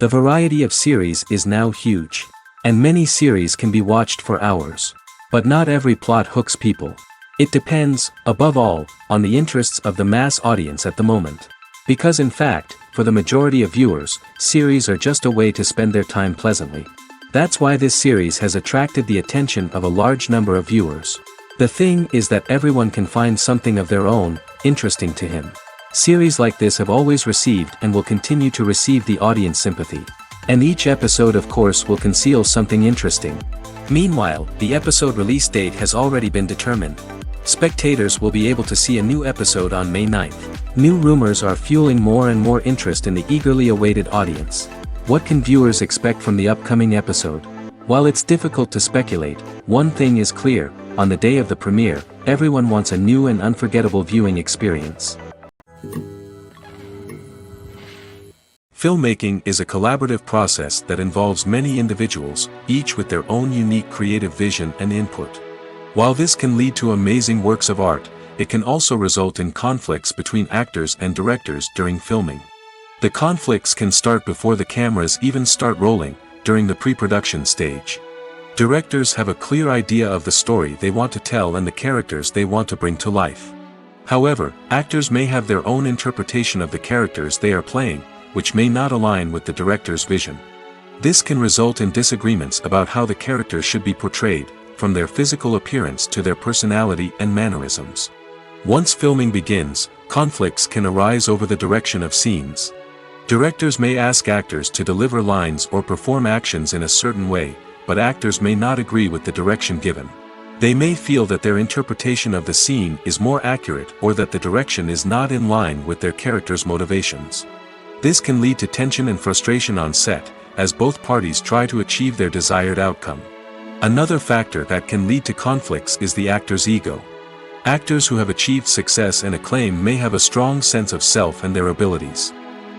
The variety of series is now huge. And many series can be watched for hours. But not every plot hooks people. It depends, above all, on the interests of the mass audience at the moment. Because in fact, for the majority of viewers, series are just a way to spend their time pleasantly. That's why this series has attracted the attention of a large number of viewers. The thing is that everyone can find something of their own, interesting to him. Series like this have always received and will continue to receive the audience sympathy. And each episode of course will conceal something interesting. Meanwhile, the episode release date has already been determined. Spectators will be able to see a new episode on May 9th. New rumors are fueling more and more interest in the eagerly awaited audience. What can viewers expect from the upcoming episode? While it's difficult to speculate, one thing is clear: on the day of the premiere, everyone wants a new and unforgettable viewing experience. Filmmaking is a collaborative process that involves many individuals, each with their own unique creative vision and input. While this can lead to amazing works of art, it can also result in conflicts between actors and directors during filming. The conflicts can start before the cameras even start rolling, during the pre-production stage. Directors have a clear idea of the story they want to tell and the characters they want to bring to life. However, actors may have their own interpretation of the characters they are playing, which may not align with the director's vision. This can result in disagreements about how the characters should be portrayed, from their physical appearance to their personality and mannerisms. Once filming begins, conflicts can arise over the direction of scenes. Directors may ask actors to deliver lines or perform actions in a certain way, but actors may not agree with the direction given. They may feel that their interpretation of the scene is more accurate or that the direction is not in line with their character's motivations. This can lead to tension and frustration on set, as both parties try to achieve their desired outcome. Another factor that can lead to conflicts is the actor's ego. Actors who have achieved success and acclaim may have a strong sense of self and their abilities.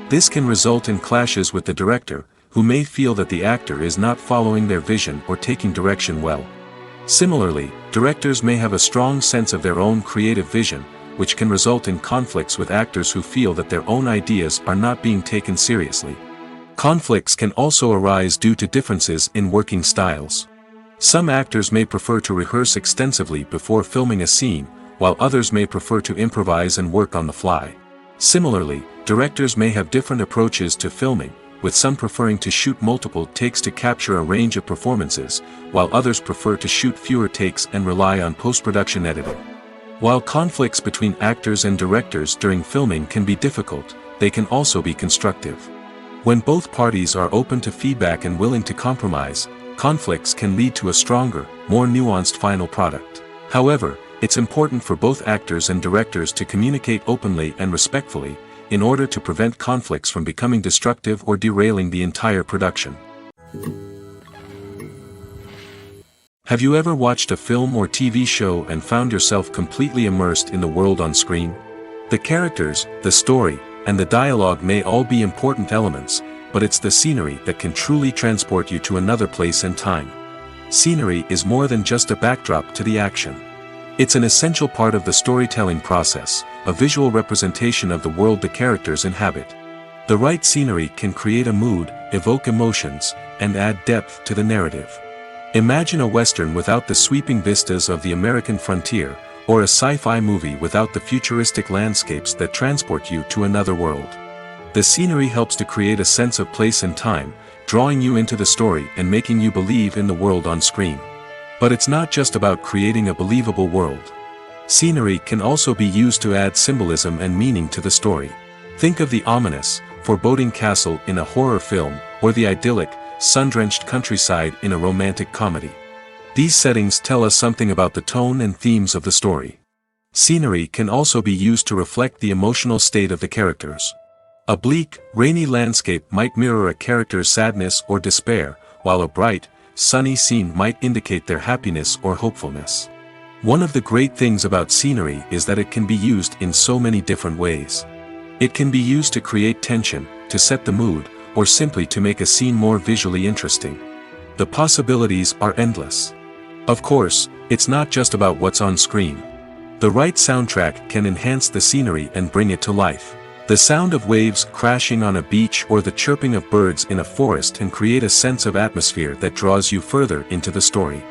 This can result in clashes with the director, who may feel that the actor is not following their vision or taking direction well. Similarly, directors may have a strong sense of their own creative vision, which can result in conflicts with actors who feel that their own ideas are not being taken seriously. Conflicts can also arise due to differences in working styles. Some actors may prefer to rehearse extensively before filming a scene, while others may prefer to improvise and work on the fly. Similarly, directors may have different approaches to filming, with some preferring to shoot multiple takes to capture a range of performances, while others prefer to shoot fewer takes and rely on post-production editing. While conflicts between actors and directors during filming can be difficult, they can also be constructive. When both parties are open to feedback and willing to compromise, conflicts can lead to a stronger, more nuanced final product. However, it's important for both actors and directors to communicate openly and respectfully, in order to prevent conflicts from becoming destructive or derailing the entire production. Have you ever watched a film or TV show and found yourself completely immersed in the world on screen? The characters, the story, and the dialogue may all be important elements, but it's the scenery that can truly transport you to another place and time. Scenery is more than just a backdrop to the action. It's an essential part of the storytelling process, a visual representation of the world the characters inhabit. The right scenery can create a mood, evoke emotions, and add depth to the narrative. Imagine a Western without the sweeping vistas of the American frontier, or a sci-fi movie without the futuristic landscapes that transport you to another world. The scenery helps to create a sense of place and time, drawing you into the story and making you believe in the world on screen. But it's not just about creating a believable world. Scenery can also be used to add symbolism and meaning to the story. Think of the ominous, foreboding castle in a horror film, or the idyllic, sun-drenched countryside in a romantic comedy. These settings tell us something about the tone and themes of the story. Scenery can also be used to reflect the emotional state of the characters. A bleak, rainy landscape might mirror a character's sadness or despair, while a bright, sunny scene might indicate their happiness or hopefulness. One of the great things about scenery is that it can be used in so many different ways. It can be used to create tension, to set the mood, or simply to make a scene more visually interesting. The possibilities are endless. Of course, it's not just about what's on screen. The right soundtrack can enhance the scenery and bring it to life. The sound of waves crashing on a beach or the chirping of birds in a forest can create a sense of atmosphere that draws you further into the story.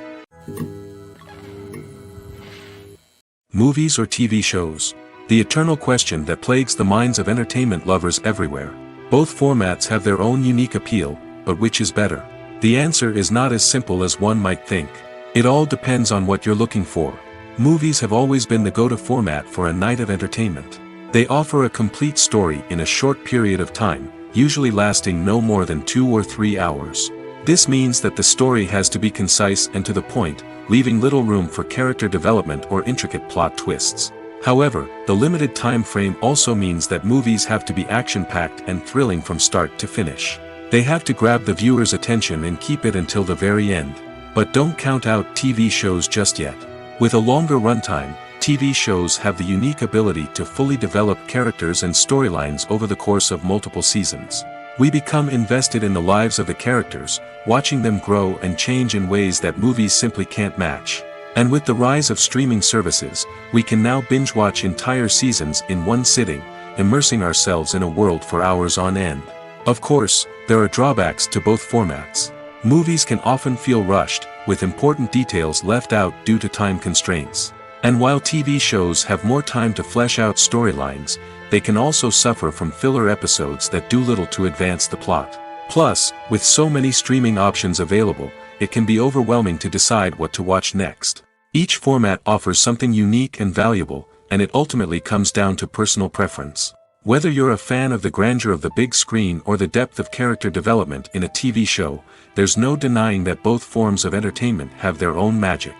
Movies or TV shows? The eternal question that plagues the minds of entertainment lovers everywhere. Both formats have their own unique appeal, but which is better? The answer is not as simple as one might think. It all depends on what you're looking for. Movies have always been the go-to format for a night of entertainment. They offer a complete story in a short period of time, usually lasting no more than 2 or 3 hours. This means that the story has to be concise and to the point, leaving little room for character development or intricate plot twists. However, the limited time frame also means that movies have to be action-packed and thrilling from start to finish. They have to grab the viewer's attention and keep it until the very end. But don't count out TV shows just yet. With a longer runtime, TV shows have the unique ability to fully develop characters and storylines over the course of multiple seasons. We become invested in the lives of the characters, watching them grow and change in ways that movies simply can't match. And with the rise of streaming services, we can now binge-watch entire seasons in one sitting, immersing ourselves in a world for hours on end. Of course, there are drawbacks to both formats. Movies can often feel rushed, with important details left out due to time constraints. And while TV shows have more time to flesh out storylines, they can also suffer from filler episodes that do little to advance the plot. Plus, with so many streaming options available, it can be overwhelming to decide what to watch next. Each format offers something unique and valuable, and it ultimately comes down to personal preference. Whether you're a fan of the grandeur of the big screen or the depth of character development in a TV show, there's no denying that both forms of entertainment have their own magic.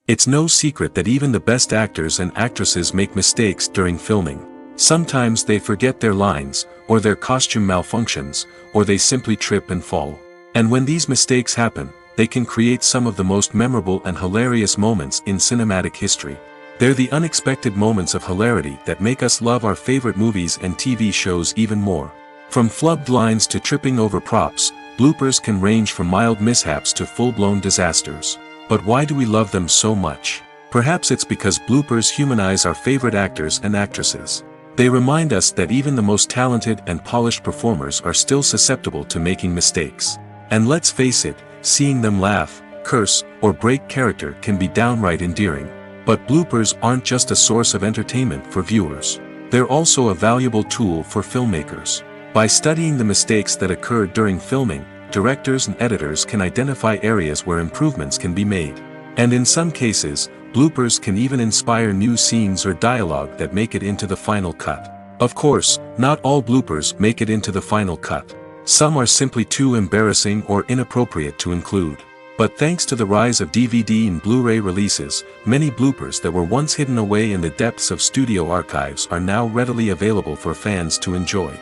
It's no secret that even the best actors and actresses make mistakes during filming. Sometimes they forget their lines, or their costume malfunctions, or they simply trip and fall. And when these mistakes happen, they can create some of the most memorable and hilarious moments in cinematic history. They're the unexpected moments of hilarity that make us love our favorite movies and TV shows even more. From flubbed lines to tripping over props, bloopers can range from mild mishaps to full-blown disasters. But why do we love them so much? Perhaps it's because bloopers humanize our favorite actors and actresses. They remind us that even the most talented and polished performers are still susceptible to making mistakes. And let's face it, seeing them laugh, curse, or break character can be downright endearing. But bloopers aren't just a source of entertainment for viewers. They're also a valuable tool for filmmakers. By studying the mistakes that occurred during filming, directors and editors can identify areas where improvements can be made. And in some cases, bloopers can even inspire new scenes or dialogue that make it into the final cut. Of course, not all bloopers make it into the final cut. Some are simply too embarrassing or inappropriate to include. But thanks to the rise of DVD and Blu-ray releases, many bloopers that were once hidden away in the depths of studio archives are now readily available for fans to enjoy.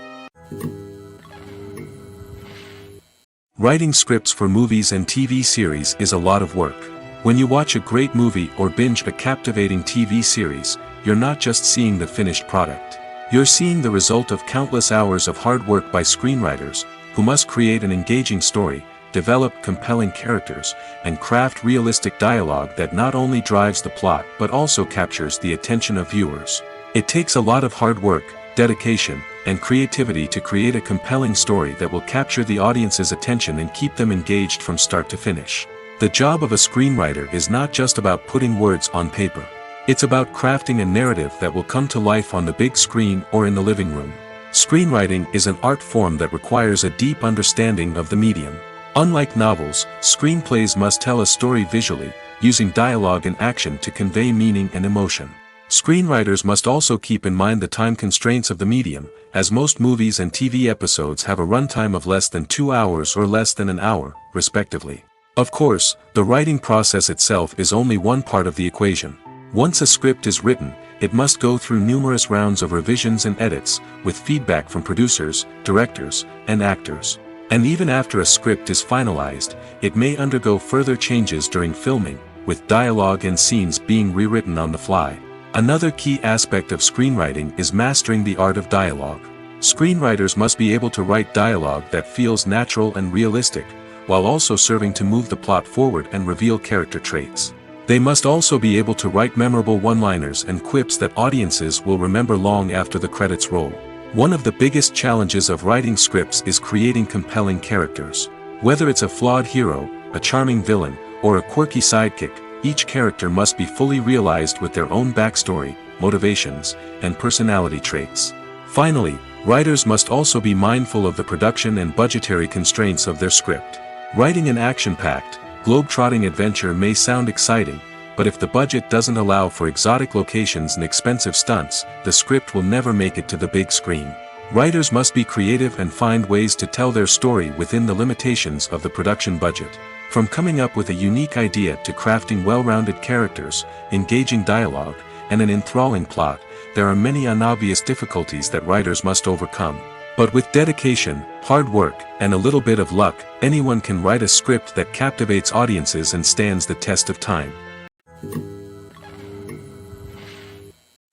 Writing scripts for movies and TV series is a lot of work. When you watch a great movie or binge a captivating TV series, you're not just seeing the finished product. You're seeing the result of countless hours of hard work by screenwriters, who must create an engaging story, develop compelling characters, and craft realistic dialogue that not only drives the plot but also captures the attention of viewers. It takes a lot of hard work, dedication, and creativity to create a compelling story that will capture the audience's attention and keep them engaged from start to finish. The job of a screenwriter is not just about putting words on paper. It's about crafting a narrative that will come to life on the big screen or in the living room. Screenwriting is an art form that requires a deep understanding of the medium. Unlike novels, screenplays must tell a story visually, using dialogue and action to convey meaning and emotion. Screenwriters must also keep in mind the time constraints of the medium, as most movies and TV episodes have a runtime of less than 2 hours or less than an hour, respectively. Of course, the writing process itself is only one part of the equation. Once a script is written, it must go through numerous rounds of revisions and edits, with feedback from producers, directors, and actors. And even after a script is finalized, it may undergo further changes during filming, with dialogue and scenes being rewritten on the fly. Another key aspect of screenwriting is mastering the art of dialogue. Screenwriters must be able to write dialogue that feels natural and realistic, while also serving to move the plot forward and reveal character traits. They must also be able to write memorable one-liners and quips that audiences will remember long after the credits roll. One of the biggest challenges of writing scripts is creating compelling characters. Whether it's a flawed hero, a charming villain, or a quirky sidekick, each character must be fully realized with their own backstory, motivations, and personality traits. Finally, writers must also be mindful of the production and budgetary constraints of their script. Writing an action-packed, globe-trotting adventure may sound exciting, but if the budget doesn't allow for exotic locations and expensive stunts, the script will never make it to the big screen. Writers must be creative and find ways to tell their story within the limitations of the production budget. From coming up with a unique idea to crafting well-rounded characters, engaging dialogue, and an enthralling plot, there are many unobvious difficulties that writers must overcome. But with dedication, hard work, and a little bit of luck, anyone can write a script that captivates audiences and stands the test of time.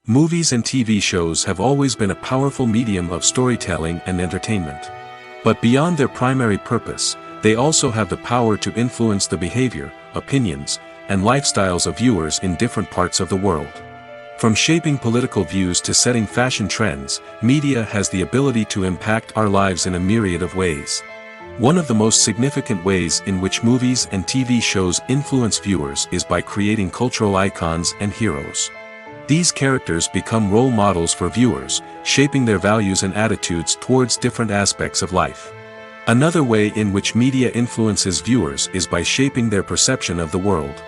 Movies and TV shows have always been a powerful medium of storytelling and entertainment. But beyond their primary purpose, they also have the power to influence the behavior, opinions, and lifestyles of viewers in different parts of the world. From shaping political views to setting fashion trends, media has the ability to impact our lives in a myriad of ways. One of the most significant ways in which movies and TV shows influence viewers is by creating cultural icons and heroes. These characters become role models for viewers, shaping their values and attitudes towards different aspects of life. Another way in which media influences viewers is by shaping their perception of the world.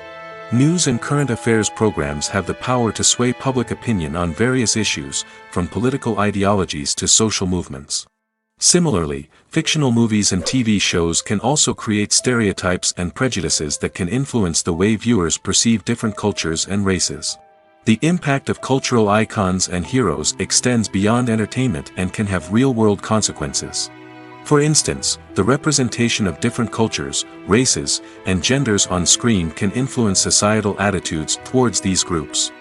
News and current affairs programs have the power to sway public opinion on various issues, from political ideologies to social movements. Similarly, fictional movies and TV shows can also create stereotypes and prejudices that can influence the way viewers perceive different cultures and races. The impact of cultural icons and heroes extends beyond entertainment and can have real-world consequences. For instance, the representation of different cultures, races, and genders on screen can influence societal attitudes towards these groups.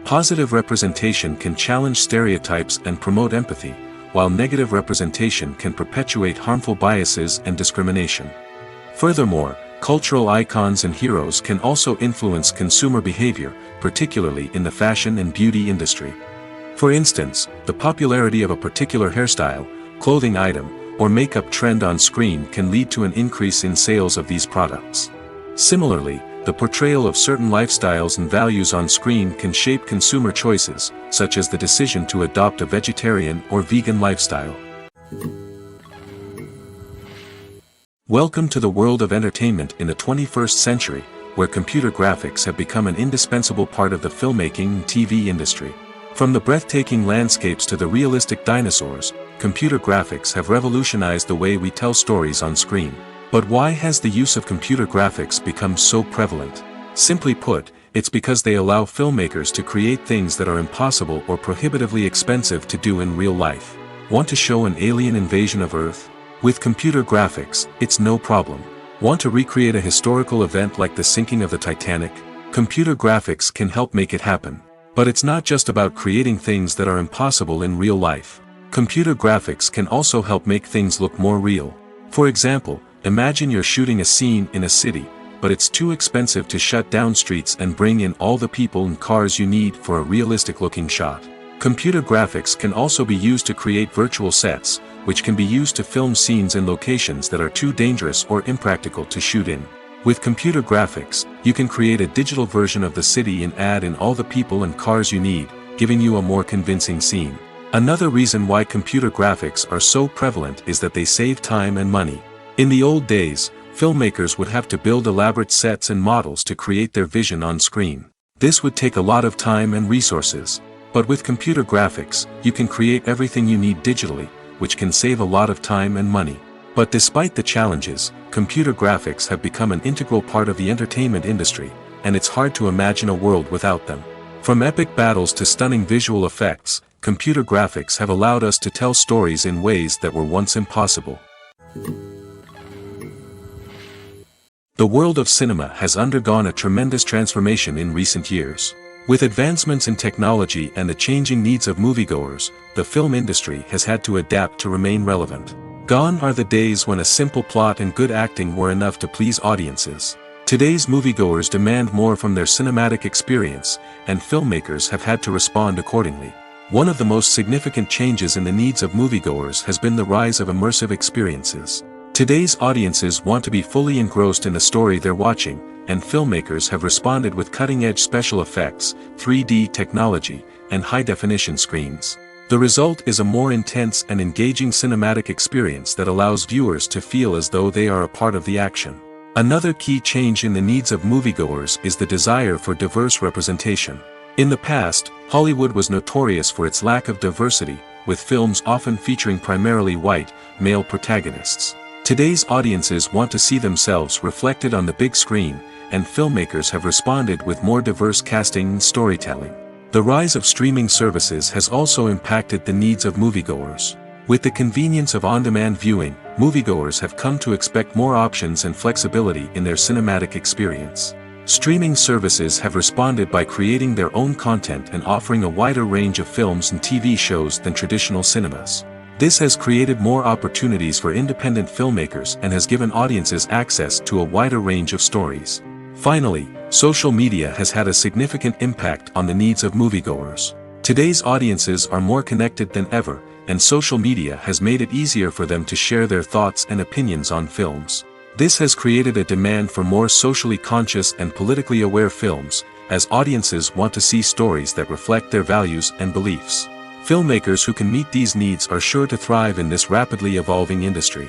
Positive representation can challenge stereotypes and promote empathy, while negative representation can perpetuate harmful biases and discrimination. Furthermore, cultural icons and heroes can also influence consumer behavior, particularly in the fashion and beauty industry. For instance, the popularity of a particular hairstyle, clothing item, or makeup trend on screen can lead to an increase in sales of these products. Similarly, the portrayal of certain lifestyles and values on screen can shape consumer choices, such as the decision to adopt a vegetarian or vegan lifestyle. Welcome to the world of entertainment in the 21st century, where computer graphics have become an indispensable part of the filmmaking and TV industry. From the breathtaking landscapes to the realistic dinosaurs, computer graphics have revolutionized the way we tell stories on screen. But why has the use of computer graphics become so prevalent? Simply put, it's because they allow filmmakers to create things that are impossible or prohibitively expensive to do in real life. Want to show an alien invasion of Earth? With computer graphics, it's no problem. Want to recreate a historical event like the sinking of the Titanic? Computer graphics can help make it happen. But it's not just about creating things that are impossible in real life. Computer graphics can also help make things look more real. For example, imagine you're shooting a scene in a city, but it's too expensive to shut down streets and bring in all the people and cars you need for a realistic-looking shot. Computer graphics can also be used to create virtual sets, which can be used to film scenes in locations that are too dangerous or impractical to shoot in. With computer graphics, you can create a digital version of the city and add in all the people and cars you need, giving you a more convincing scene. Another reason why computer graphics are so prevalent is that they save time and money. In the old days, filmmakers would have to build elaborate sets and models to create their vision on screen. This would take a lot of time and resources. But with computer graphics, you can create everything you need digitally, which can save a lot of time and money. But despite the challenges, computer graphics have become an integral part of the entertainment industry, and it's hard to imagine a world without them. From epic battles to stunning visual effects, computer graphics have allowed us to tell stories in ways that were once impossible. The world of cinema has undergone a tremendous transformation in recent years. With advancements in technology and the changing needs of moviegoers, the film industry has had to adapt to remain relevant. Gone are the days when a simple plot and good acting were enough to please audiences. Today's moviegoers demand more from their cinematic experience, and filmmakers have had to respond accordingly. One of the most significant changes in the needs of moviegoers has been the rise of immersive experiences. Today's audiences want to be fully engrossed in the story they're watching, and filmmakers have responded with cutting-edge special effects, 3D technology, and high-definition screens. The result is a more intense and engaging cinematic experience that allows viewers to feel as though they are a part of the action. Another key change in the needs of moviegoers is the desire for diverse representation. In the past, Hollywood was notorious for its lack of diversity, with films often featuring primarily white, male protagonists. Today's audiences want to see themselves reflected on the big screen, and filmmakers have responded with more diverse casting and storytelling. The rise of streaming services has also impacted the needs of moviegoers. With the convenience of on-demand viewing, moviegoers have come to expect more options and flexibility in their cinematic experience. Streaming services have responded by creating their own content and offering a wider range of films and TV shows than traditional cinemas. This has created more opportunities for independent filmmakers and has given audiences access to a wider range of stories. Finally, social media has had a significant impact on the needs of moviegoers. Today's audiences are more connected than ever, and social media has made it easier for them to share their thoughts and opinions on films. This has created a demand for more socially conscious and politically aware films, as audiences want to see stories that reflect their values and beliefs. Filmmakers who can meet these needs are sure to thrive in this rapidly evolving industry.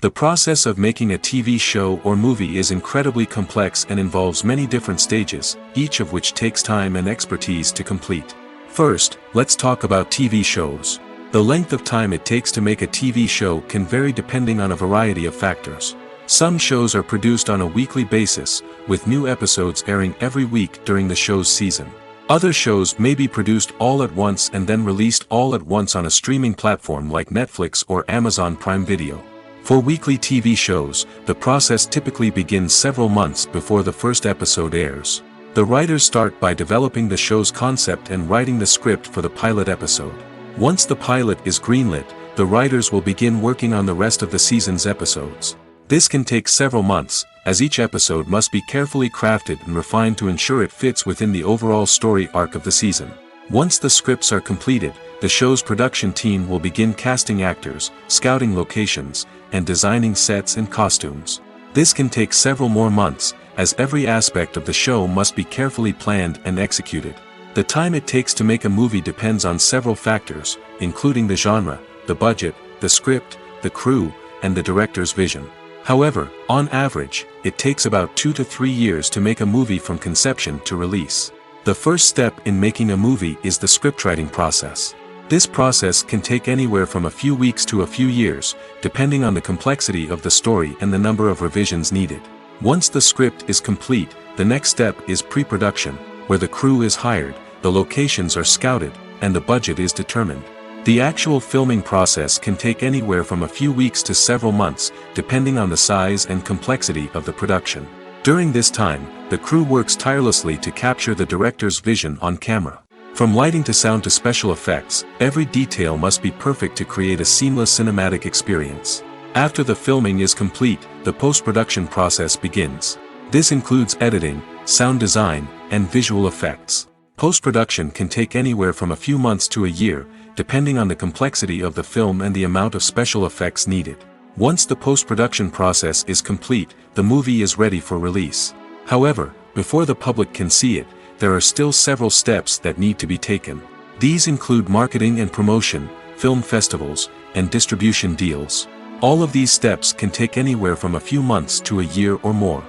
The process of making a TV show or movie is incredibly complex and involves many different stages, each of which takes time and expertise to complete. First, let's talk about TV shows. The length of time it takes to make a TV show can vary depending on a variety of factors. Some shows are produced on a weekly basis, with new episodes airing every week during the show's season. Other shows may be produced all at once and then released all at once on a streaming platform like Netflix or Amazon Prime Video. For weekly TV shows, the process typically begins several months before the first episode airs. The writers start by developing the show's concept and writing the script for the pilot episode. Once the pilot is greenlit, the writers will begin working on the rest of the season's episodes. This can take several months, as each episode must be carefully crafted and refined to ensure it fits within the overall story arc of the season. Once the scripts are completed, the show's production team will begin casting actors, scouting locations, and designing sets and costumes. This can take several more months, as every aspect of the show must be carefully planned and executed. The time it takes to make a movie depends on several factors, including the genre, the budget, the script, the crew, and the director's vision. However, on average, it takes about 2 to 3 years to make a movie from conception to release. The first step in making a movie is the scriptwriting process. This process can take anywhere from a few weeks to a few years, depending on the complexity of the story and the number of revisions needed. Once the script is complete, the next step is pre-production, where the crew is hired, the locations are scouted, and the budget is determined. The actual filming process can take anywhere from a few weeks to several months, depending on the size and complexity of the production. During this time, the crew works tirelessly to capture the director's vision on camera. From lighting to sound to special effects, every detail must be perfect to create a seamless cinematic experience. After the filming is complete, the post-production process begins. This includes editing, sound design, and visual effects. Post-production can take anywhere from a few months to a year, depending on the complexity of the film and the amount of special effects needed. Once the post-production process is complete, the movie is ready for release. However, before the public can see it, there are still several steps that need to be taken. These include marketing and promotion, film festivals, and distribution deals. All of these steps can take anywhere from a few months to a year or more.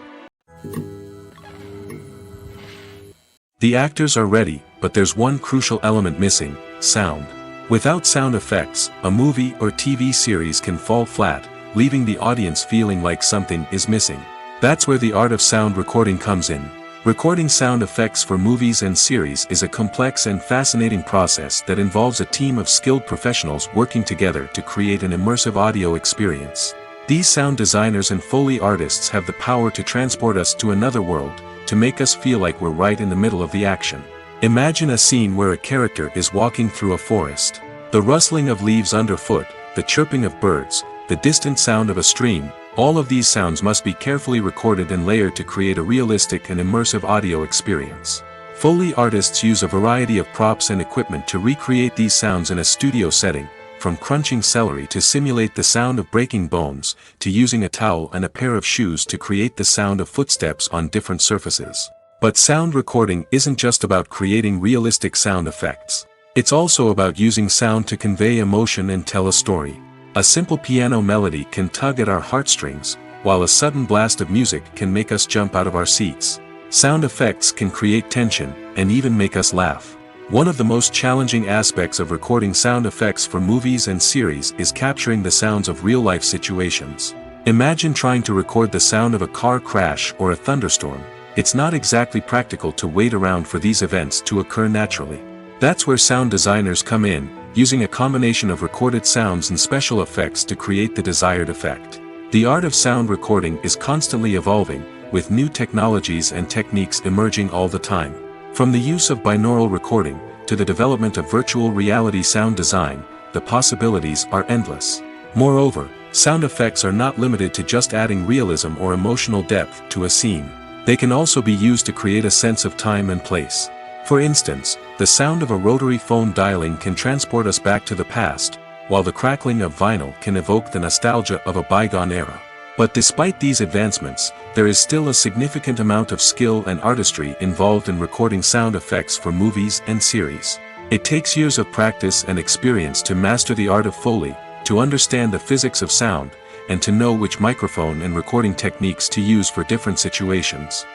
The actors are ready, but there's one crucial element missing: sound. Without sound effects, a movie or TV series can fall flat, leaving the audience feeling like something is missing. That's where the art of sound recording comes in. Recording sound effects for movies and series is a complex and fascinating process that involves a team of skilled professionals working together to create an immersive audio experience. These sound designers and Foley artists have the power to transport us to another world, to make us feel like we're right in the middle of the action. Imagine a scene where a character is walking through a forest. The rustling of leaves underfoot, the chirping of birds, the distant sound of a stream, All of these sounds must be carefully recorded and layered to create a realistic and immersive audio experience. Foley artists use a variety of props and equipment to recreate these sounds in a studio setting, from crunching celery to simulate the sound of breaking bones, to using a towel and a pair of shoes to create the sound of footsteps on different surfaces. But sound recording isn't just about creating realistic sound effects. It's also about using sound to convey emotion and tell a story. A simple piano melody can tug at our heartstrings, while a sudden blast of music can make us jump out of our seats. Sound effects can create tension, and even make us laugh. One of the most challenging aspects of recording sound effects for movies and series is capturing the sounds of real-life situations. Imagine trying to record the sound of a car crash or a thunderstorm. It's not exactly practical to wait around for these events to occur naturally. That's where sound designers come in, using a combination of recorded sounds and special effects to create the desired effect. The art of sound recording is constantly evolving, with new technologies and techniques emerging all the time. From the use of binaural recording, to the development of virtual reality sound design, the possibilities are endless. Moreover, sound effects are not limited to just adding realism or emotional depth to a scene. They can also be used to create a sense of time and place. For instance, the sound of a rotary phone dialing can transport us back to the past, while the crackling of vinyl can evoke the nostalgia of a bygone era. But despite these advancements, there is still a significant amount of skill and artistry involved in recording sound effects for movies and series. It takes years of practice and experience to master the art of Foley, to understand the physics of sound, and to know which microphone and recording techniques to use for different situations.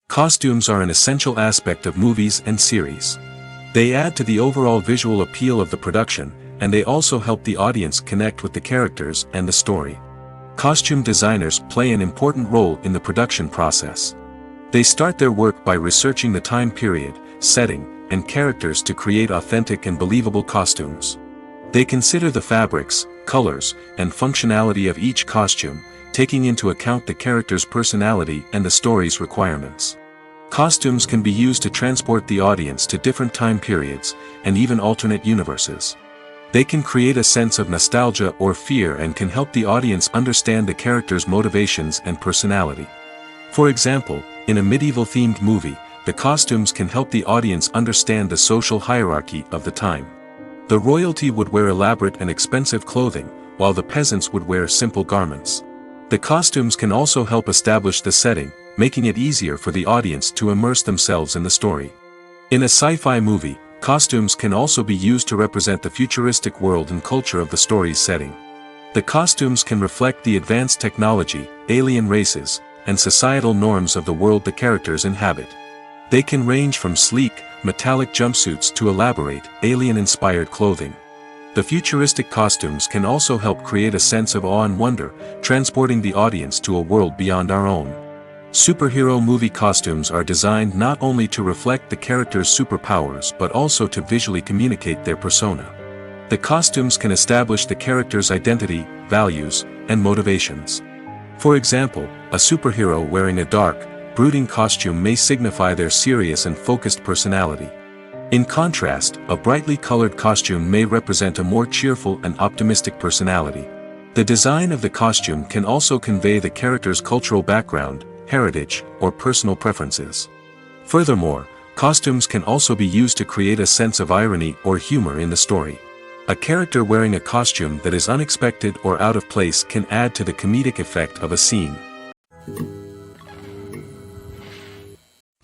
Costumes are an essential aspect of movies and series. They add to the overall visual appeal of the production, and they also help the audience connect with the characters and the story. Costume designers play an important role in the production process. They start their work by researching the time period, setting, and characters to create authentic and believable costumes. They consider the fabrics, colors, and functionality of each costume, taking into account the character's personality and the story's requirements. Costumes can be used to transport the audience to different time periods, and even alternate universes. They can create a sense of nostalgia or fear and can help the audience understand the character's motivations and personality. For example, in a medieval-themed movie, the costumes can help the audience understand the social hierarchy of the time. The royalty would wear elaborate and expensive clothing, while the peasants would wear simple garments. The costumes can also help establish the setting, making it easier for the audience to immerse themselves in the story. In a sci-fi movie, costumes can also be used to represent the futuristic world and culture of the story's setting. The costumes can reflect the advanced technology, alien races, and societal norms of the world the characters inhabit. They can range from sleek, metallic jumpsuits to elaborate, alien-inspired clothing. The futuristic costumes can also help create a sense of awe and wonder, transporting the audience to a world beyond our own. Superhero movie costumes are designed not only to reflect the character's superpowers but also to visually communicate their persona. The costumes can establish the character's identity, values, and motivations. For example, a superhero wearing a dark, brooding costume may signify their serious and focused personality. In contrast, a brightly colored costume may represent a more cheerful and optimistic personality. The design of the costume can also convey the character's cultural background, heritage, or personal preferences. Furthermore, costumes can also be used to create a sense of irony or humor in the story. A character wearing a costume that is unexpected or out of place can add to the comedic effect of a scene.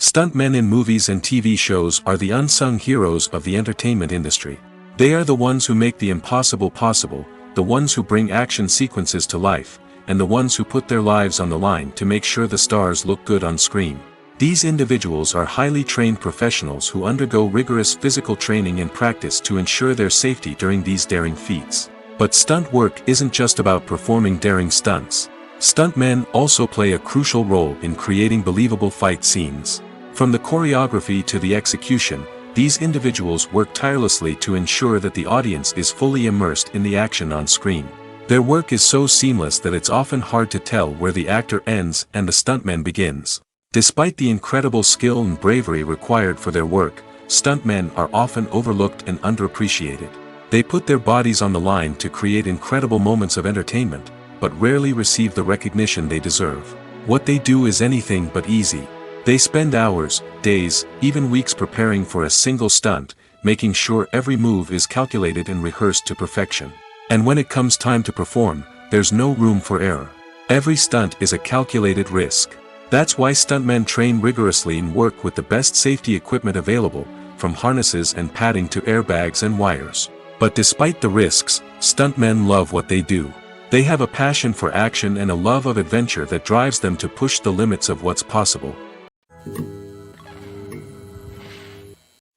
Stuntmen in movies and TV shows are the unsung heroes of the entertainment industry. They are the ones who make the impossible possible, the ones who bring action sequences to life, and the ones who put their lives on the line to make sure the stars look good on screen. These individuals are highly trained professionals who undergo rigorous physical training and practice to ensure their safety during these daring feats. But stunt work isn't just about performing daring stunts. Stuntmen also play a crucial role in creating believable fight scenes. From the choreography to the execution, these individuals work tirelessly to ensure that the audience is fully immersed in the action on screen. Their work is so seamless that it's often hard to tell where the actor ends and the stuntman begins. Despite the incredible skill and bravery required for their work, stuntmen are often overlooked and underappreciated. They put their bodies on the line to create incredible moments of entertainment, but rarely receive the recognition they deserve. What they do is anything but easy. They spend hours, days, even weeks preparing for a single stunt, making sure every move is calculated and rehearsed to perfection. And when it comes time to perform, there's no room for error. Every stunt is a calculated risk. That's why stuntmen train rigorously and work with the best safety equipment available, from harnesses and padding to airbags and wires. But despite the risks, stuntmen love what they do. They have a passion for action and a love of adventure that drives them to push the limits of what's possible.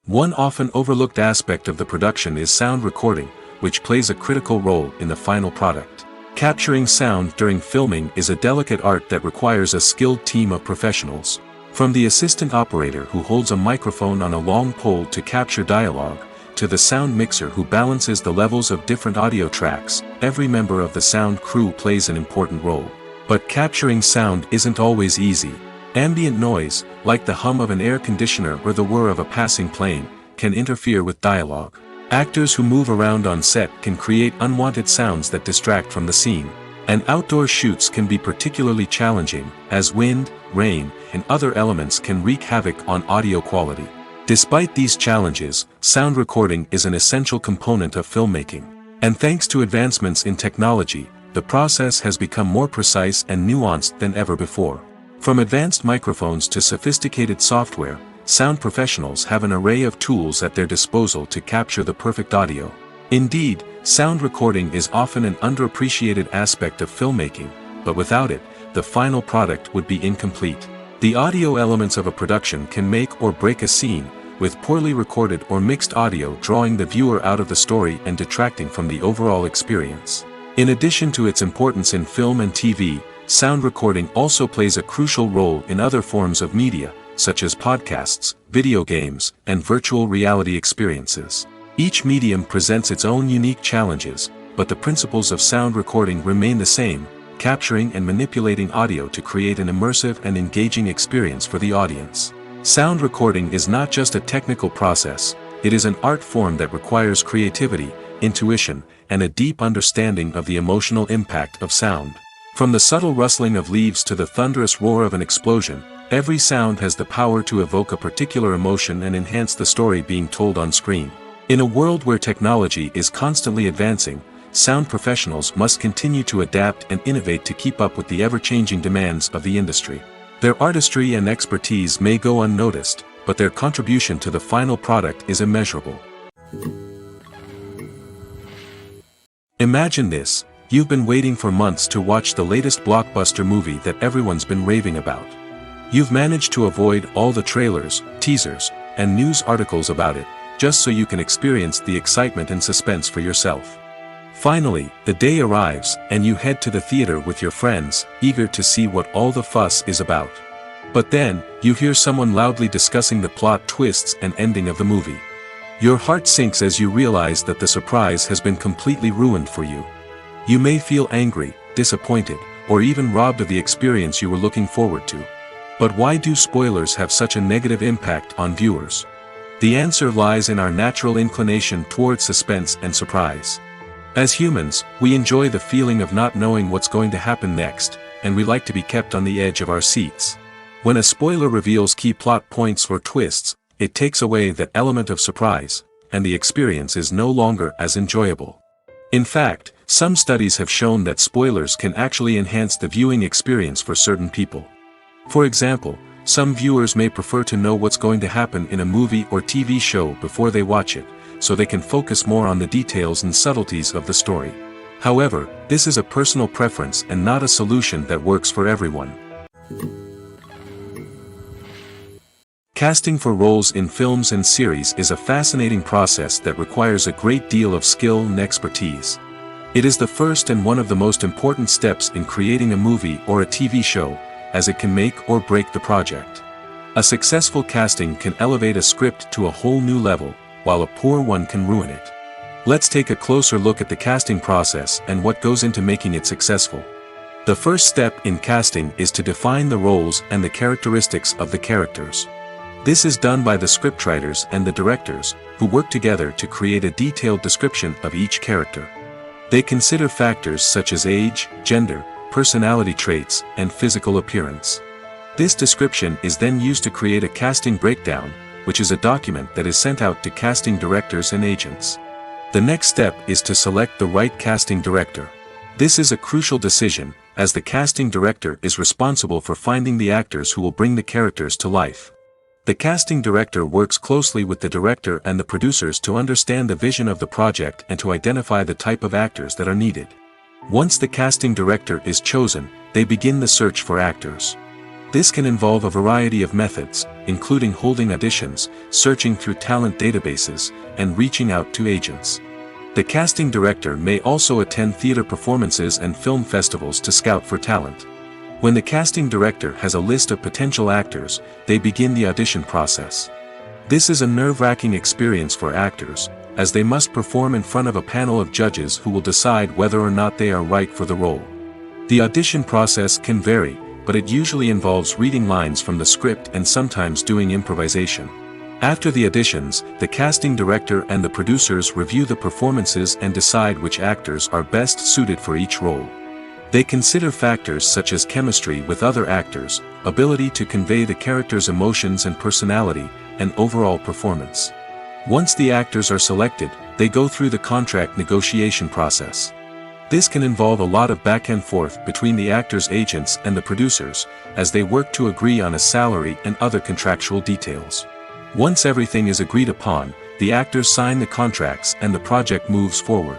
One often overlooked aspect of the production is sound recording, which plays a critical role in the final product. Capturing sound during filming is a delicate art that requires a skilled team of professionals. From the assistant operator who holds a microphone on a long pole to capture dialogue, to the sound mixer who balances the levels of different audio tracks, every member of the sound crew plays an important role. But capturing sound isn't always easy. Ambient noise, like the hum of an air conditioner or the whir of a passing plane, can interfere with dialogue. Actors who move around on set can create unwanted sounds that distract from the scene. And outdoor shoots can be particularly challenging, as wind, rain, and other elements can wreak havoc on audio quality. Despite these challenges, sound recording is an essential component of filmmaking. And thanks to advancements in technology, the process has become more precise and nuanced than ever before. From advanced microphones to sophisticated software, sound professionals have an array of tools at their disposal to capture the perfect audio. Indeed, sound recording is often an underappreciated aspect of filmmaking, but without it, the final product would be incomplete. The audio elements of a production can make or break a scene, with poorly recorded or mixed audio drawing the viewer out of the story and detracting from the overall experience. In addition to its importance in film and TV, sound recording also plays a crucial role in other forms of media, such as podcasts, video games, and virtual reality experiences. Each medium presents its own unique challenges, but the principles of sound recording remain the same, capturing and manipulating audio to create an immersive and engaging experience for the audience. Sound recording is not just a technical process, it is an art form that requires creativity, intuition, and a deep understanding of the emotional impact of sound. From the subtle rustling of leaves to the thunderous roar of an explosion, every sound has the power to evoke a particular emotion and enhance the story being told on screen. In a world where technology is constantly advancing, sound professionals must continue to adapt and innovate to keep up with the ever-changing demands of the industry. Their artistry and expertise may go unnoticed, but their contribution to the final product is immeasurable. Imagine this: you've been waiting for months to watch the latest blockbuster movie that everyone's been raving about. You've managed to avoid all the trailers, teasers, and news articles about it, just so you can experience the excitement and suspense for yourself. Finally, the day arrives, and you head to the theater with your friends, eager to see what all the fuss is about. But then, you hear someone loudly discussing the plot twists and ending of the movie. Your heart sinks as you realize that the surprise has been completely ruined for you. You may feel angry, disappointed, or even robbed of the experience you were looking forward to. But why do spoilers have such a negative impact on viewers? The answer lies in our natural inclination toward suspense and surprise. As humans, we enjoy the feeling of not knowing what's going to happen next, and we like to be kept on the edge of our seats. When a spoiler reveals key plot points or twists, it takes away that element of surprise, and the experience is no longer as enjoyable. In fact, some studies have shown that spoilers can actually enhance the viewing experience for certain people. For example, some viewers may prefer to know what's going to happen in a movie or TV show before they watch it, so they can focus more on the details and subtleties of the story. However, this is a personal preference and not a solution that works for everyone. Casting for roles in films and series is a fascinating process that requires a great deal of skill and expertise. It is the first and one of the most important steps in creating a movie or a TV show, as it can make or break the project. A successful casting can elevate a script to a whole new level, while a poor one can ruin it. Let's take a closer look at the casting process and what goes into making it successful. The first step in casting is to define the roles and the characteristics of the characters. This is done by the scriptwriters and the directors, who work together to create a detailed description of each character. They consider factors such as age, gender, personality traits, and physical appearance. This description is then used to create a casting breakdown, which is a document that is sent out to casting directors and agents. The next step is to select the right casting director. This is a crucial decision, as the casting director is responsible for finding the actors who will bring the characters to life. The casting director works closely with the director and the producers to understand the vision of the project and to identify the type of actors that are needed. Once the casting director is chosen, they begin the search for actors. This can involve a variety of methods, including holding auditions, searching through talent databases, and reaching out to agents. The casting director may also attend theater performances and film festivals to scout for talent. When the casting director has a list of potential actors, they begin the audition process. This is a nerve-wracking experience for actors, as they must perform in front of a panel of judges who will decide whether or not they are right for the role. The audition process can vary, but it usually involves reading lines from the script and sometimes doing improvisation. After the auditions, the casting director and the producers review the performances and decide which actors are best suited for each role. They consider factors such as chemistry with other actors, ability to convey the character's emotions and personality, and overall performance. Once the actors are selected, they go through the contract negotiation process. This can involve a lot of back and forth between the actors' agents and the producers, as they work to agree on a salary and other contractual details. Once everything is agreed upon, the actors sign the contracts and the project moves forward.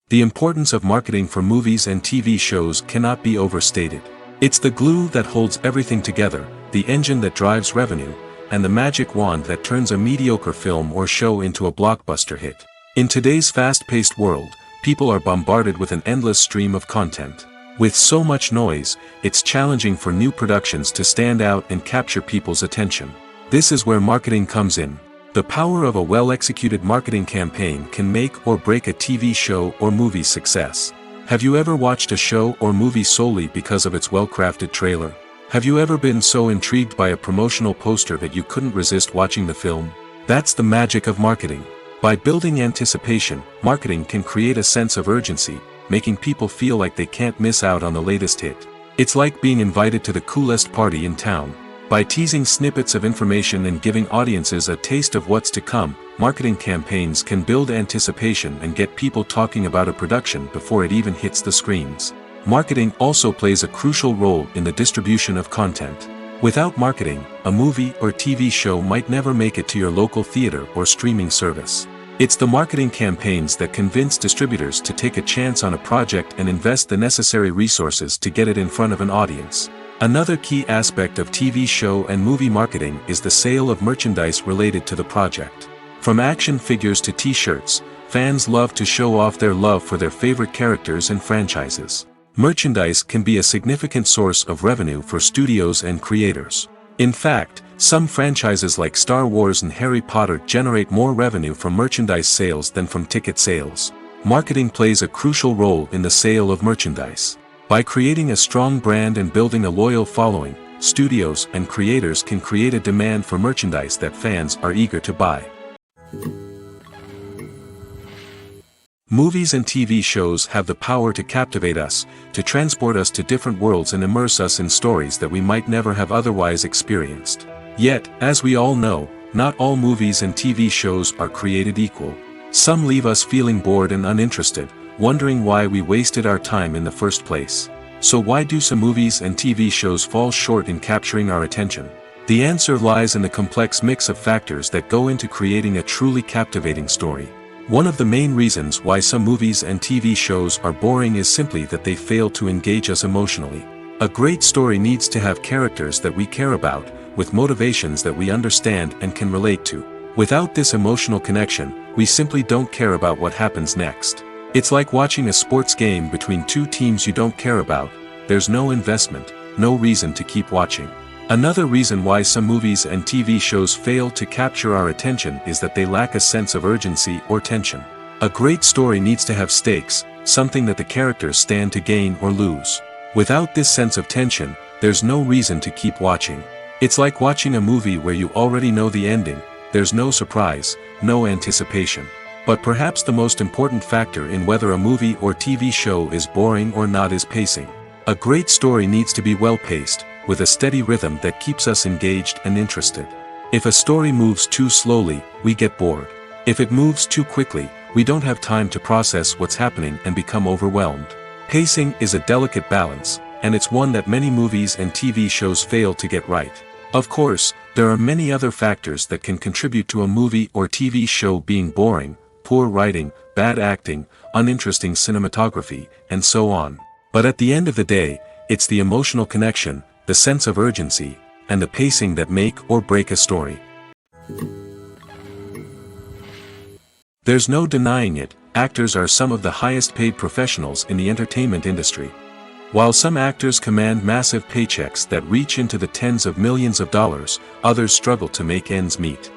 The importance of marketing for movies and TV shows cannot be overstated. It's the glue that holds everything together, the engine that drives revenue, and the magic wand that turns a mediocre film or show into a blockbuster hit. In today's fast-paced world, people are bombarded with an endless stream of content. With so much noise, it's challenging for new productions to stand out and capture people's attention. This is where marketing comes in. The power of a well-executed marketing campaign can make or break a TV show or movie's success. Have you ever watched a show or movie solely because of its well-crafted trailer? Have you ever been so intrigued by a promotional poster that you couldn't resist watching the film? That's the magic of marketing. By building anticipation, marketing can create a sense of urgency, making people feel like they can't miss out on the latest hit. It's like being invited to the coolest party in town. By teasing snippets of information and giving audiences a taste of what's to come, marketing campaigns can build anticipation and get people talking about a production before it even hits the screens. Marketing also plays a crucial role in the distribution of content. Without marketing, a movie or TV show might never make it to your local theater or streaming service. It's the marketing campaigns that convince distributors to take a chance on a project and invest the necessary resources to get it in front of an audience. Another key aspect of TV show and movie marketing is the sale of merchandise related to the project. From action figures to t-shirts, fans love to show off their love for their favorite characters and franchises. Merchandise can be a significant source of revenue for studios and creators. In fact, some franchises like Star Wars and Harry Potter generate more revenue from merchandise sales than from ticket sales. Marketing plays a crucial role in the sale of merchandise. By creating a strong brand and building a loyal following, studios and creators can create a demand for merchandise that fans are eager to buy. Movies and TV shows have the power to captivate us, to transport us to different worlds and immerse us in stories that we might never have otherwise experienced. Yet, as we all know, not all movies and TV shows are created equal. Some leave us feeling bored and uninterested, wondering why we wasted our time in the first place. So why do some movies and TV shows fall short in capturing our attention? The answer lies in the complex mix of factors that go into creating a truly captivating story. One of the main reasons why some movies and TV shows are boring is simply that they fail to engage us emotionally. A great story needs to have characters that we care about, with motivations that we understand and can relate to. Without this emotional connection, we simply don't care about what happens next. It's like watching a sports game between two teams you don't care about. There's no investment, no reason to keep watching. Another reason why some movies and TV shows fail to capture our attention is that they lack a sense of urgency or tension. A great story needs to have stakes, something that the characters stand to gain or lose. Without this sense of tension, there's no reason to keep watching. It's like watching a movie where you already know the ending, there's no surprise, no anticipation. But perhaps the most important factor in whether a movie or TV show is boring or not is pacing. A great story needs to be well-paced, with a steady rhythm that keeps us engaged and interested. If a story moves too slowly, we get bored. If it moves too quickly, we don't have time to process what's happening and become overwhelmed. Pacing is a delicate balance, and it's one that many movies and TV shows fail to get right. Of course, there are many other factors that can contribute to a movie or TV show being boring: poor writing, bad acting, uninteresting cinematography, and so on. But at the end of the day, it's the emotional connection, the sense of urgency, and the pacing that make or break a story. There's no denying it, actors are some of the highest paid professionals in the entertainment industry. While some actors command massive paychecks that reach into the tens of millions of dollars, others struggle to make ends meet.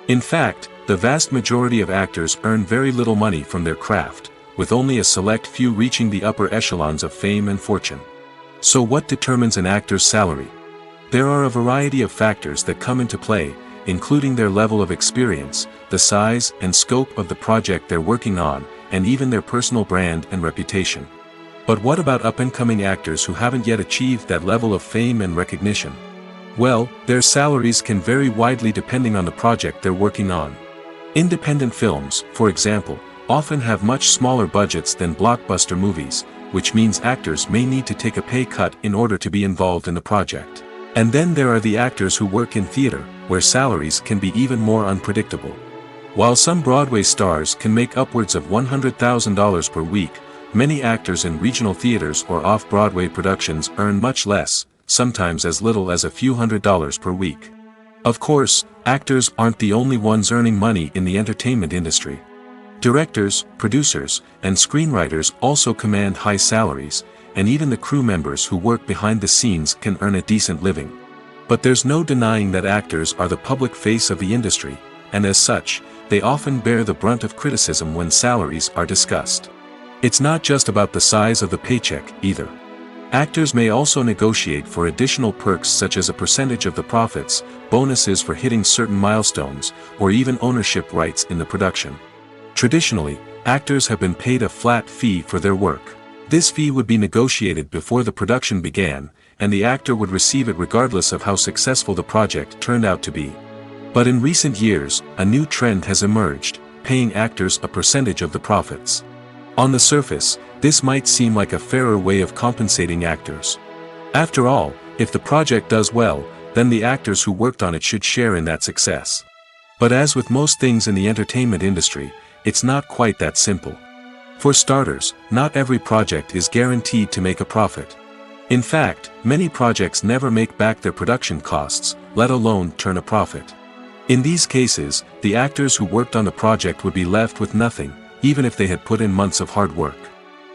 In fact, the vast majority of actors earn very little money from their craft, with only a select few reaching the upper echelons of fame and fortune. So what determines an actor's salary? There are a variety of factors that come into play, including their level of experience, the size and scope of the project they're working on, and even their personal brand and reputation. But what about up-and-coming actors who haven't yet achieved that level of fame and recognition? Well, their salaries can vary widely depending on the project they're working on. Independent films, for example, often have much smaller budgets than blockbuster movies, which means actors may need to take a pay cut in order to be involved in the project. And then there are the actors who work in theater, where salaries can be even more unpredictable. While some Broadway stars can make upwards of $100,000 per week, many actors in regional theaters or off-Broadway productions earn much less, sometimes as little as a few $100s per week. Of course, actors aren't the only ones earning money in the entertainment industry. Directors, producers, and screenwriters also command high salaries, and even the crew members who work behind the scenes can earn a decent living. But there's no denying that actors are the public face of the industry, and as such, they often bear the brunt of criticism when salaries are discussed. It's not just about the size of the paycheck, either. Actors may also negotiate for additional perks such as a percentage of the profits, bonuses for hitting certain milestones, or even ownership rights in the production. Traditionally, actors have been paid a flat fee for their work. This fee would be negotiated before the production began, and the actor would receive it regardless of how successful the project turned out to be. But in recent years, a new trend has emerged, paying actors a percentage of the profits. On the surface, this might seem like a fairer way of compensating actors. After all, if the project does well, then the actors who worked on it should share in that success. But as with most things in the entertainment industry, it's not quite that simple. For starters, not every project is guaranteed to make a profit. In fact, many projects never make back their production costs, let alone turn a profit. In these cases, the actors who worked on the project would be left with nothing, even if they had put in months of hard work.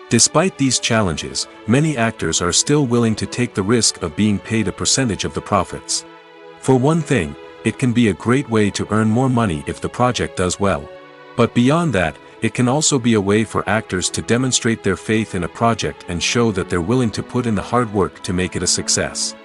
Despite these challenges, many actors are still willing to take the risk of being paid a percentage of the profits. For one thing, it can be a great way to earn more money if the project does well. But beyond that, it can also be a way for actors to demonstrate their faith in a project and show that they're willing to put in the hard work to make it a success.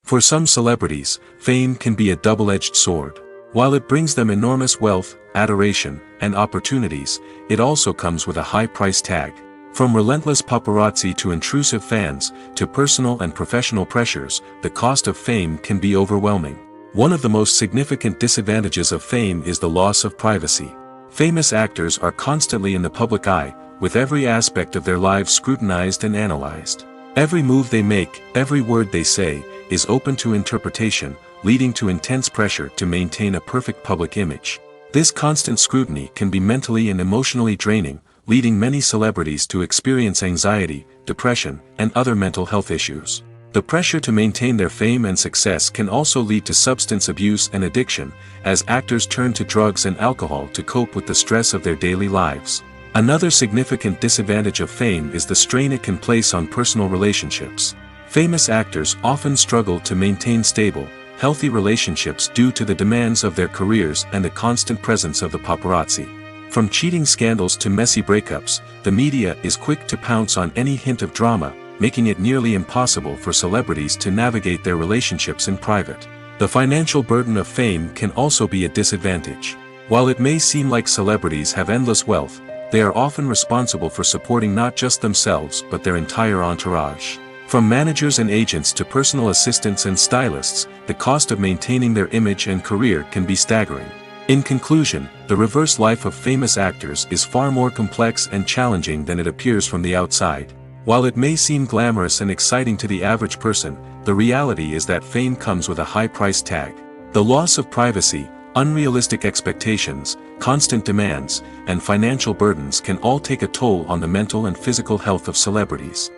For some celebrities, fame can be a double-edged sword. While it brings them enormous wealth, adoration, and opportunities, it also comes with a high price tag. From relentless paparazzi to intrusive fans, to personal and professional pressures, the cost of fame can be overwhelming. One of the most significant disadvantages of fame is the loss of privacy. Famous actors are constantly in the public eye, with every aspect of their lives scrutinized and analyzed. Every move they make, every word they say, is open to interpretation, leading to intense pressure to maintain a perfect public image. This constant scrutiny can be mentally and emotionally draining, leading many celebrities to experience anxiety, depression, and other mental health issues. The pressure to maintain their fame and success can also lead to substance abuse and addiction, as actors turn to drugs and alcohol to cope with the stress of their daily lives. Another significant disadvantage of fame is the strain it can place on personal relationships. Famous actors often struggle to maintain stable, healthy relationships due to the demands of their careers and the constant presence of the paparazzi. From cheating scandals to messy breakups, the media is quick to pounce on any hint of drama, making it nearly impossible for celebrities to navigate their relationships in private. The financial burden of fame can also be a disadvantage. While it may seem like celebrities have endless wealth, they are often responsible for supporting not just themselves but their entire entourage. From managers and agents to personal assistants and stylists, the cost of maintaining their image and career can be staggering. In conclusion, the reverse life of famous actors is far more complex and challenging than it appears from the outside. While it may seem glamorous and exciting to the average person, the reality is that fame comes with a high price tag. The loss of privacy, unrealistic expectations, constant demands, and financial burdens can all take a toll on the mental and physical health of celebrities.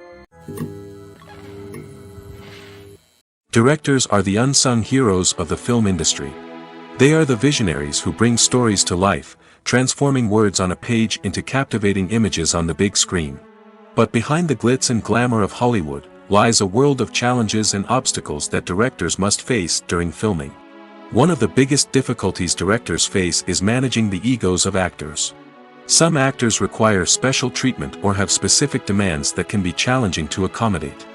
Directors are the unsung heroes of the film industry. They are the visionaries who bring stories to life, transforming words on a page into captivating images on the big screen. But behind the glitz and glamour of Hollywood lies a world of challenges and obstacles that directors must face during filming. One of the biggest difficulties directors face is managing the egos of actors. Some actors require special treatment or have specific demands that can be challenging to accommodate.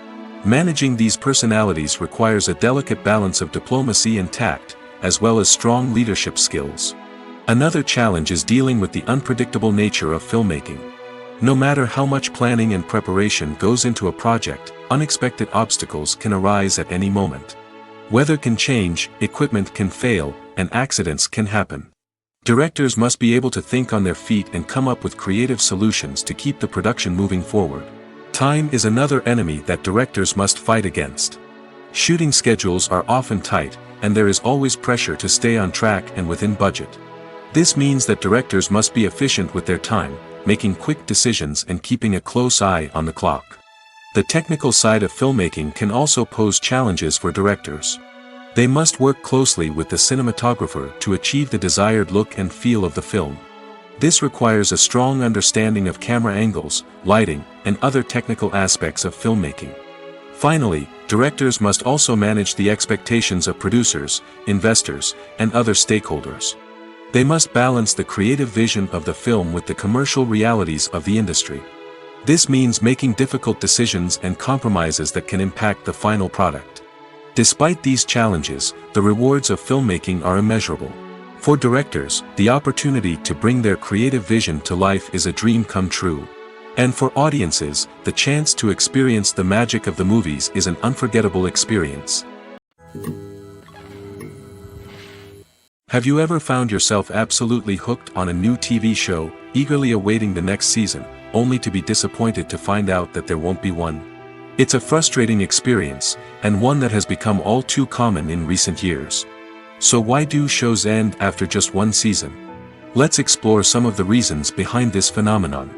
Managing these personalities requires a delicate balance of diplomacy and tact, as well as strong leadership skills. Another challenge is dealing with the unpredictable nature of filmmaking. No matter how much planning and preparation goes into a project, unexpected obstacles can arise at any moment. Weather can change, equipment can fail, and accidents can happen. Directors must be able to think on their feet and come up with creative solutions to keep the production moving forward. Time is another enemy that directors must fight against. Shooting schedules are often tight, and there is always pressure to stay on track and within budget. This means that directors must be efficient with their time, making quick decisions and keeping a close eye on the clock. The technical side of filmmaking can also pose challenges for directors. They must work closely with the cinematographer to achieve the desired look and feel of the film. This requires a strong understanding of camera angles, lighting, and other technical aspects of filmmaking. Finally, directors must also manage the expectations of producers, investors, and other stakeholders. They must balance the creative vision of the film with the commercial realities of the industry. This means making difficult decisions and compromises that can impact the final product. Despite these challenges, the rewards of filmmaking are immeasurable. For directors, the opportunity to bring their creative vision to life is a dream come true. And for audiences, the chance to experience the magic of the movies is an unforgettable experience. Have you ever found yourself absolutely hooked on a new TV show, eagerly awaiting the next season, only to be disappointed to find out that there won't be one? It's a frustrating experience, and one that has become all too common in recent years. So why do shows end after just one season? Let's explore some of the reasons behind this phenomenon.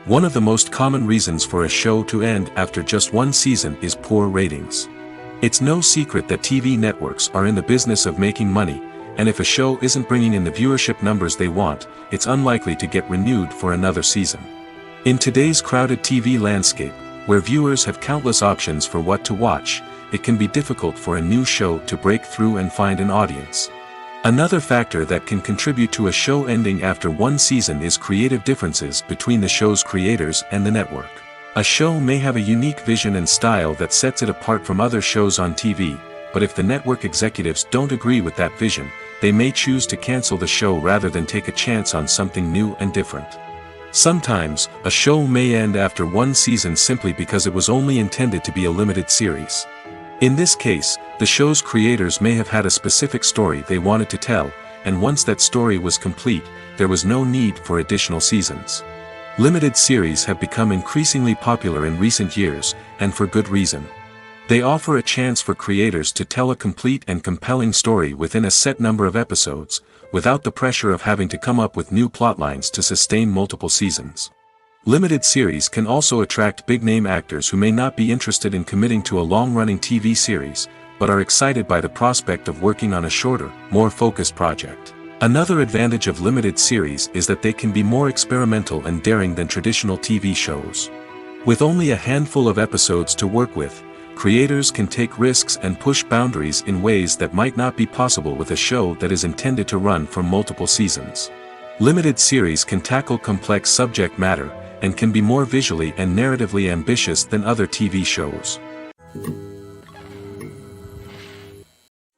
One of the most common reasons for a show to end after just one season is poor ratings. It's no secret that TV networks are in the business of making money, and if a show isn't bringing in the viewership numbers they want, it's unlikely to get renewed for another season. In today's crowded TV landscape, where viewers have countless options for what to watch, it can be difficult for a new show to break through and find an audience. Another factor that can contribute to a show ending after one season is creative differences between the show's creators and the network. A show may have a unique vision and style that sets it apart from other shows on TV, but if the network executives don't agree with that vision, they may choose to cancel the show rather than take a chance on something new and different. Sometimes, a show may end after one season simply because it was only intended to be a limited series. In this case, the show's creators may have had a specific story they wanted to tell, and once that story was complete, there was no need for additional seasons. Limited series have become increasingly popular in recent years, and for good reason. They offer a chance for creators to tell a complete and compelling story within a set number of episodes, without the pressure of having to come up with new plotlines to sustain multiple seasons. Limited series can also attract big-name actors who may not be interested in committing to a long-running TV series, but are excited by the prospect of working on a shorter, more focused project. Another advantage of limited series is that they can be more experimental and daring than traditional TV shows. With only a handful of episodes to work with, creators can take risks and push boundaries in ways that might not be possible with a show that is intended to run for multiple seasons. Limited series can tackle complex subject matter, and can be more visually and narratively ambitious than other TV shows.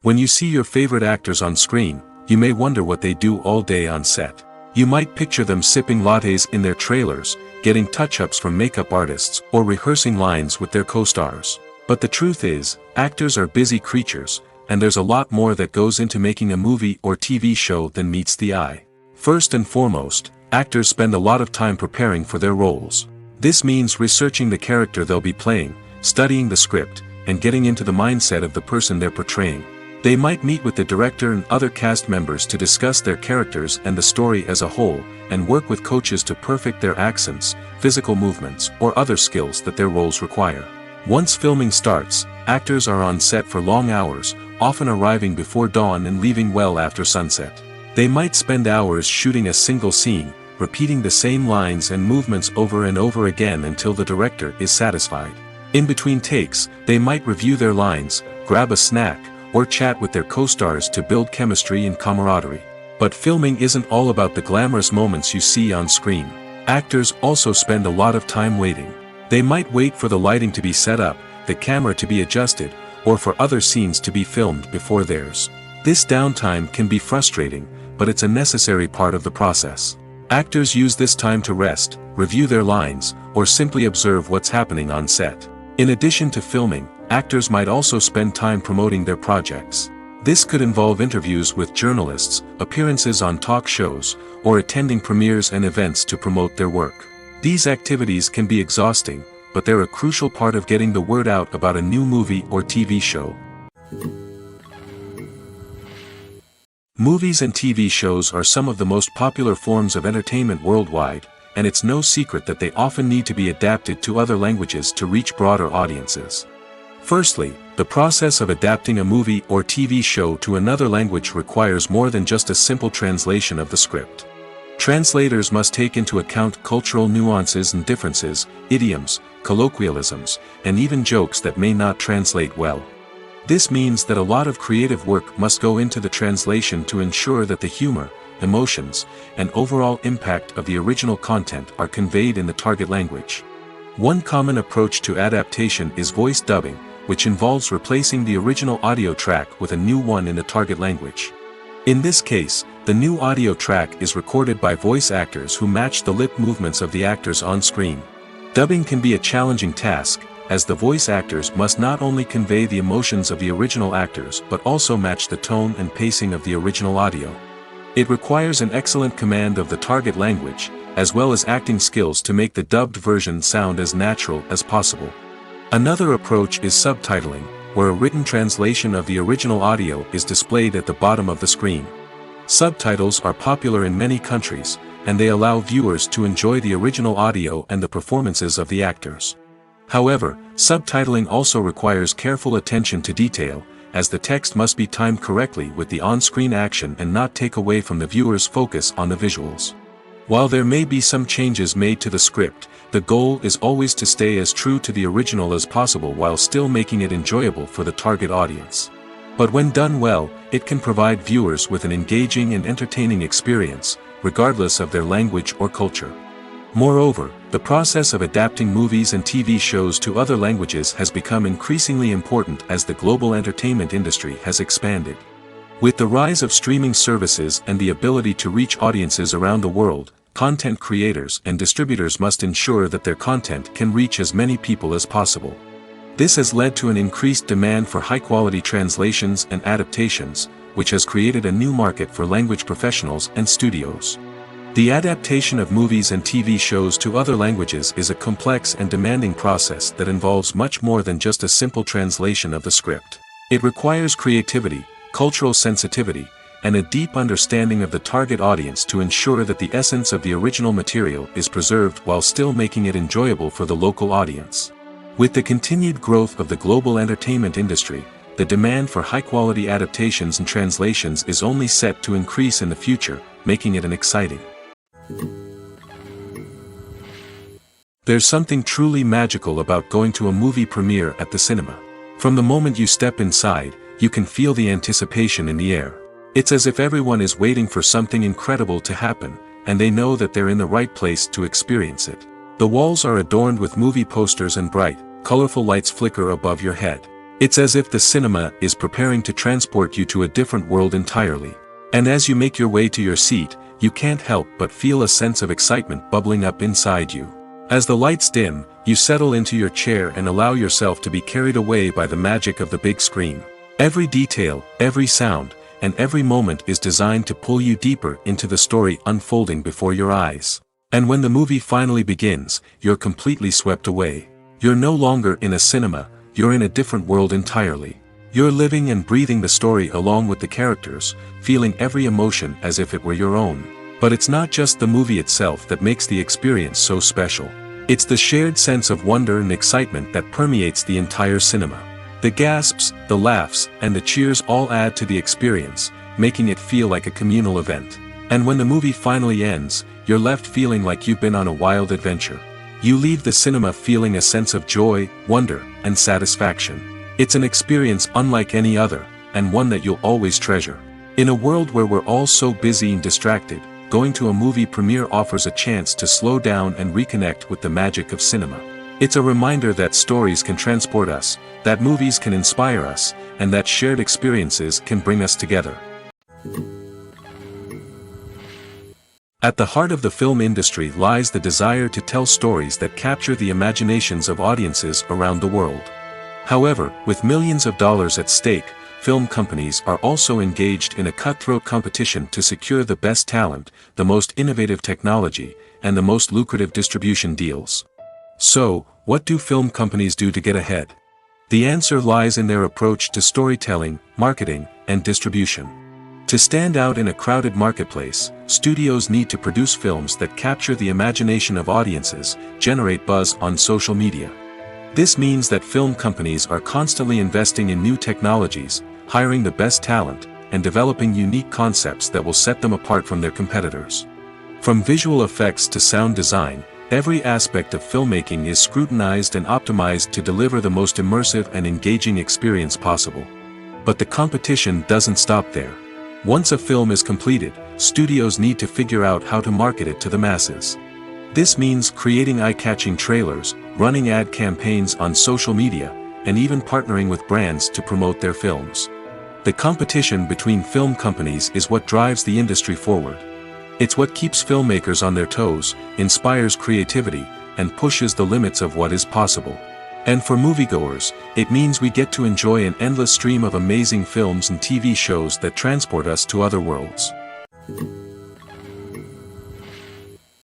When you see your favorite actors on screen, you may wonder what they do all day on set. You might picture them sipping lattes in their trailers, getting touch-ups from makeup artists, or rehearsing lines with their co-stars. But the truth is, actors are busy creatures, and there's a lot more that goes into making a movie or TV show than meets the eye. First and foremost, actors spend a lot of time preparing for their roles. This means researching the character they'll be playing, studying the script, and getting into the mindset of the person they're portraying. They might meet with the director and other cast members to discuss their characters and the story as a whole, and work with coaches to perfect their accents, physical movements, or other skills that their roles require. Once filming starts, actors are on set for long hours, often arriving before dawn and leaving well after sunset. They might spend hours shooting a single scene, repeating the same lines and movements over and over again until the director is satisfied. In between takes, they might review their lines, grab a snack, or chat with their co-stars to build chemistry and camaraderie. But filming isn't all about the glamorous moments you see on screen. Actors also spend a lot of time waiting. They might wait for the lighting to be set up, the camera to be adjusted, or for other scenes to be filmed before theirs. This downtime can be frustrating, but it's a necessary part of the process. Actors use this time to rest, review their lines, or simply observe what's happening on set. In addition to filming, actors might also spend time promoting their projects. This could involve interviews with journalists, appearances on talk shows, or attending premieres and events to promote their work. These activities can be exhausting, but they're a crucial part of getting the word out about a new movie or TV show. Movies and TV shows are some of the most popular forms of entertainment worldwide, and it's no secret that they often need to be adapted to other languages to reach broader audiences. Firstly, the process of adapting a movie or TV show to another language requires more than just a simple translation of the script. Translators must take into account cultural nuances and differences, idioms, colloquialisms, and even jokes that may not translate well. This means that a lot of creative work must go into the translation to ensure that the humor, emotions, and overall impact of the original content are conveyed in the target language. One common approach to adaptation is voice dubbing, which involves replacing the original audio track with a new one in the target language. In this case, the new audio track is recorded by voice actors who match the lip movements of the actors on screen. Dubbing can be a challenging task, as the voice actors must not only convey the emotions of the original actors but also match the tone and pacing of the original audio. It requires an excellent command of the target language, as well as acting skills to make the dubbed version sound as natural as possible. Another approach is subtitling, where a written translation of the original audio is displayed at the bottom of the screen. Subtitles are popular in many countries, and they allow viewers to enjoy the original audio and the performances of the actors. However, subtitling also requires careful attention to detail, as the text must be timed correctly with the on-screen action and not take away from the viewer's focus on the visuals. While there may be some changes made to the script, the goal is always to stay as true to the original as possible while still making it enjoyable for the target audience. But when done well, it can provide viewers with an engaging and entertaining experience, regardless of their language or culture. Moreover, the process of adapting movies and TV shows to other languages has become increasingly important as the global entertainment industry has expanded. With the rise of streaming services and the ability to reach audiences around the world, content creators and distributors must ensure that their content can reach as many people as possible. This has led to an increased demand for high-quality translations and adaptations, which has created a new market for language professionals and studios. The adaptation of movies and TV shows to other languages is a complex and demanding process that involves much more than just a simple translation of the script. It requires creativity, cultural sensitivity, and a deep understanding of the target audience to ensure that the essence of the original material is preserved while still making it enjoyable for the local audience. With the continued growth of the global entertainment industry, the demand for high-quality adaptations and translations is only set to increase in the future, making it an exciting. There's something truly magical about going to a movie premiere at the cinema. From the moment you step inside, you can feel the anticipation in the air. It's as if everyone is waiting for something incredible to happen, and they know that they're in the right place to experience it. The walls are adorned with movie posters and bright, colorful lights flicker above your head. It's as if the cinema is preparing to transport you to a different world entirely. And as you make your way to your seat, you can't help but feel a sense of excitement bubbling up inside you. As the lights dim, you settle into your chair and allow yourself to be carried away by the magic of the big screen. Every detail, every sound, and every moment is designed to pull you deeper into the story unfolding before your eyes. And when the movie finally begins, you're completely swept away. You're no longer in a cinema, you're in a different world entirely. You're living and breathing the story along with the characters, feeling every emotion as if it were your own. But it's not just the movie itself that makes the experience so special. It's the shared sense of wonder and excitement that permeates the entire cinema. The gasps, the laughs, and the cheers all add to the experience, making it feel like a communal event. And when the movie finally ends, you're left feeling like you've been on a wild adventure. You leave the cinema feeling a sense of joy, wonder, and satisfaction. It's an experience unlike any other, and one that you'll always treasure. In a world where we're all so busy and distracted, going to a movie premiere offers a chance to slow down and reconnect with the magic of cinema. It's a reminder that stories can transport us, that movies can inspire us, and that shared experiences can bring us together. At the heart of the film industry lies the desire to tell stories that capture the imaginations of audiences around the world. However, with millions of dollars at stake, film companies are also engaged in a cutthroat competition to secure the best talent, the most innovative technology, and the most lucrative distribution deals. So, what do film companies do to get ahead? The answer lies in their approach to storytelling, marketing, and distribution. To stand out in a crowded marketplace, studios need to produce films that capture the imagination of audiences, generate buzz on social media. This means that film companies are constantly investing in new technologies, hiring the best talent, and developing unique concepts that will set them apart from their competitors. From visual effects to sound design, every aspect of filmmaking is scrutinized and optimized to deliver the most immersive and engaging experience possible. But the competition doesn't stop there. Once a film is completed, studios need to figure out how to market it to the masses. This means creating eye-catching trailers, running ad campaigns on social media, and even partnering with brands to promote their films. The competition between film companies is what drives the industry forward. It's what keeps filmmakers on their toes, inspires creativity, and pushes the limits of what is possible. And for moviegoers, it means we get to enjoy an endless stream of amazing films and TV shows that transport us to other worlds.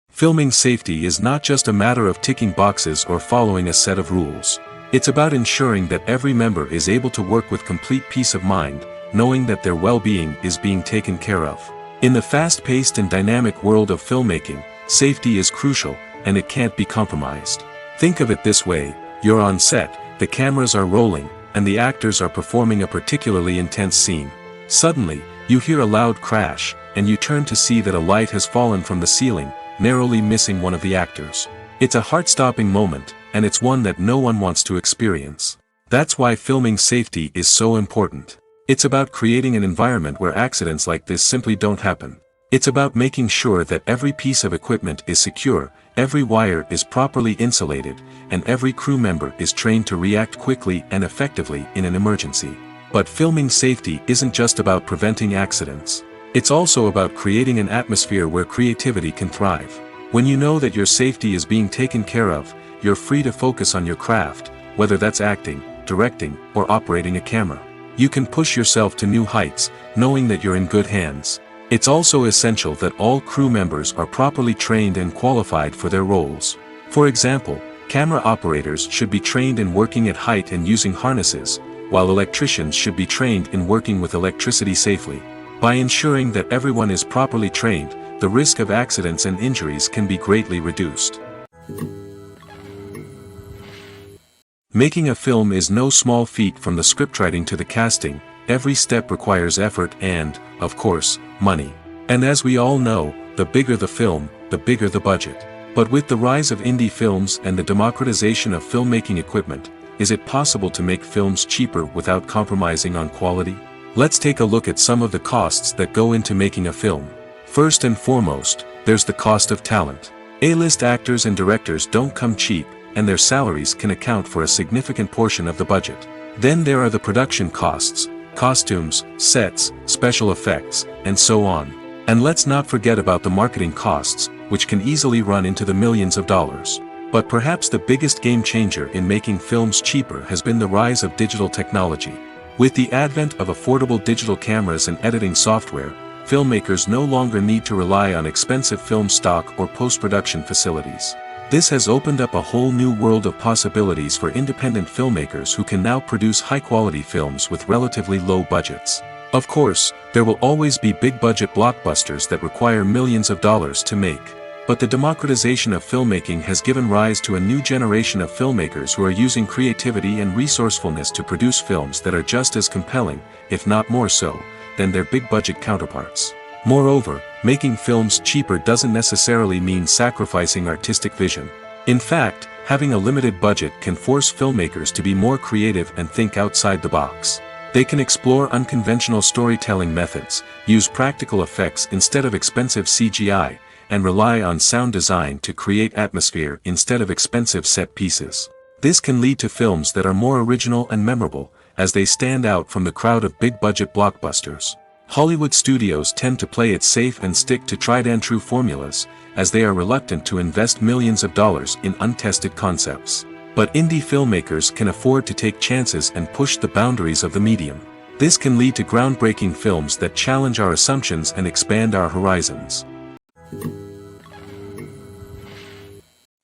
Filming safety is not just a matter of ticking boxes or following a set of rules. It's about ensuring that every member is able to work with complete peace of mind, knowing that their well-being is being taken care of. In the fast-paced and dynamic world of filmmaking, safety is crucial, and it can't be compromised. Think of it this way: you're on set, the cameras are rolling, and the actors are performing a particularly intense scene. Suddenly, you hear a loud crash, and you turn to see that a light has fallen from the ceiling, narrowly missing one of the actors. It's a heart-stopping moment, and it's one that no one wants to experience. That's why filming safety is so important. It's about creating an environment where accidents like this simply don't happen. It's about making sure that every piece of equipment is secure, every wire is properly insulated, and every crew member is trained to react quickly and effectively in an emergency. But filming safety isn't just about preventing accidents. It's also about creating an atmosphere where creativity can thrive. When you know that your safety is being taken care of, you're free to focus on your craft, whether that's acting, directing, or operating a camera. You can push yourself to new heights, knowing that you're in good hands. It's also essential that all crew members are properly trained and qualified for their roles. For example, camera operators should be trained in working at height and using harnesses, while electricians should be trained in working with electricity safely. By ensuring that everyone is properly trained, the risk of accidents and injuries can be greatly reduced. Making a film is no small feat. From the scriptwriting to the casting, every step requires effort and, of course, money. And as we all know, the bigger the film, the bigger the budget. But with the rise of indie films and the democratization of filmmaking equipment, is it possible to make films cheaper without compromising on quality? Let's take a look at some of the costs that go into making a film. First and foremost, there's the cost of talent. A-list actors and directors don't come cheap, and their salaries can account for a significant portion of the budget. Then there are the production costs, costumes, sets, special effects, and so on. And let's not forget about the marketing costs, which can easily run into the millions of dollars. But perhaps the biggest game changer in making films cheaper has been the rise of digital technology. With the advent of affordable digital cameras and editing software, filmmakers no longer need to rely on expensive film stock or post-production facilities. This has opened up a whole new world of possibilities for independent filmmakers who can now produce high-quality films with relatively low budgets. Of course, there will always be big-budget blockbusters that require millions of dollars to make. But the democratization of filmmaking has given rise to a new generation of filmmakers who are using creativity and resourcefulness to produce films that are just as compelling, if not more so, than their big-budget counterparts. Moreover, making films cheaper doesn't necessarily mean sacrificing artistic vision. In fact, having a limited budget can force filmmakers to be more creative and think outside the box. They can explore unconventional storytelling methods, use practical effects instead of expensive CGI, and rely on sound design to create atmosphere instead of expensive set pieces. This can lead to films that are more original and memorable, as they stand out from the crowd of big-budget blockbusters. Hollywood studios tend to play it safe and stick to tried-and-true formulas, as they are reluctant to invest millions of dollars in untested concepts. But indie filmmakers can afford to take chances and push the boundaries of the medium. This can lead to groundbreaking films that challenge our assumptions and expand our horizons.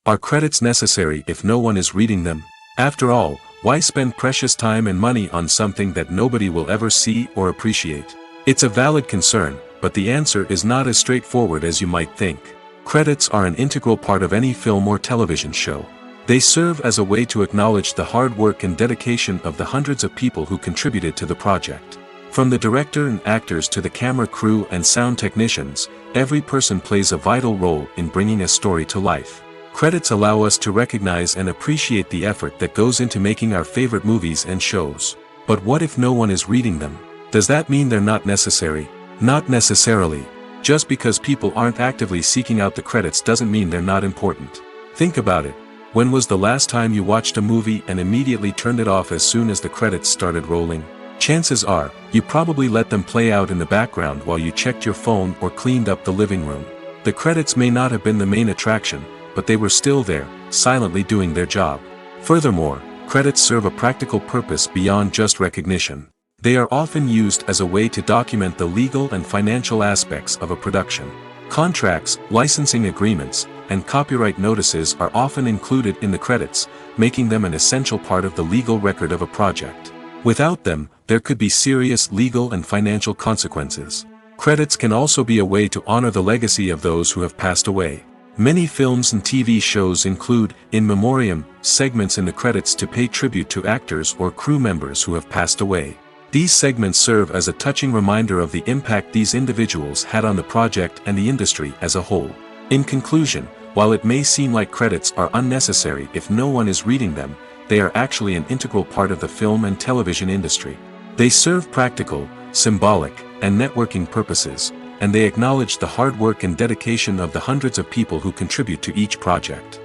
Are credits necessary if no one is reading them? After all, why spend precious time and money on something that nobody will ever see or appreciate? It's a valid concern, but the answer is not as straightforward as you might think. Credits are an integral part of any film or television show. They serve as a way to acknowledge the hard work and dedication of the hundreds of people who contributed to the project. From the director and actors to the camera crew and sound technicians, every person plays a vital role in bringing a story to life. Credits allow us to recognize and appreciate the effort that goes into making our favorite movies and shows. But what if no one is reading them? Does that mean they're not necessary? Not necessarily. Just because people aren't actively seeking out the credits doesn't mean they're not important. Think about it. When was the last time you watched a movie and immediately turned it off as soon as the credits started rolling? Chances are, you probably let them play out in the background while you checked your phone or cleaned up the living room. The credits may not have been the main attraction, but they were still there, silently doing their job. Furthermore, credits serve a practical purpose beyond just recognition. They are often used as a way to document the legal and financial aspects of a production. Contracts, licensing agreements, and copyright notices are often included in the credits, making them an essential part of the legal record of a project. Without them, there could be serious legal and financial consequences. Credits can also be a way to honor the legacy of those who have passed away. Many films and TV shows include, in memoriam, segments in the credits to pay tribute to actors or crew members who have passed away. These segments serve as a touching reminder of the impact these individuals had on the project and the industry as a whole. In conclusion, while it may seem like credits are unnecessary if no one is reading them, they are actually an integral part of the film and television industry. They serve practical, symbolic, and networking purposes, and they acknowledge the hard work and dedication of the hundreds of people who contribute to each project.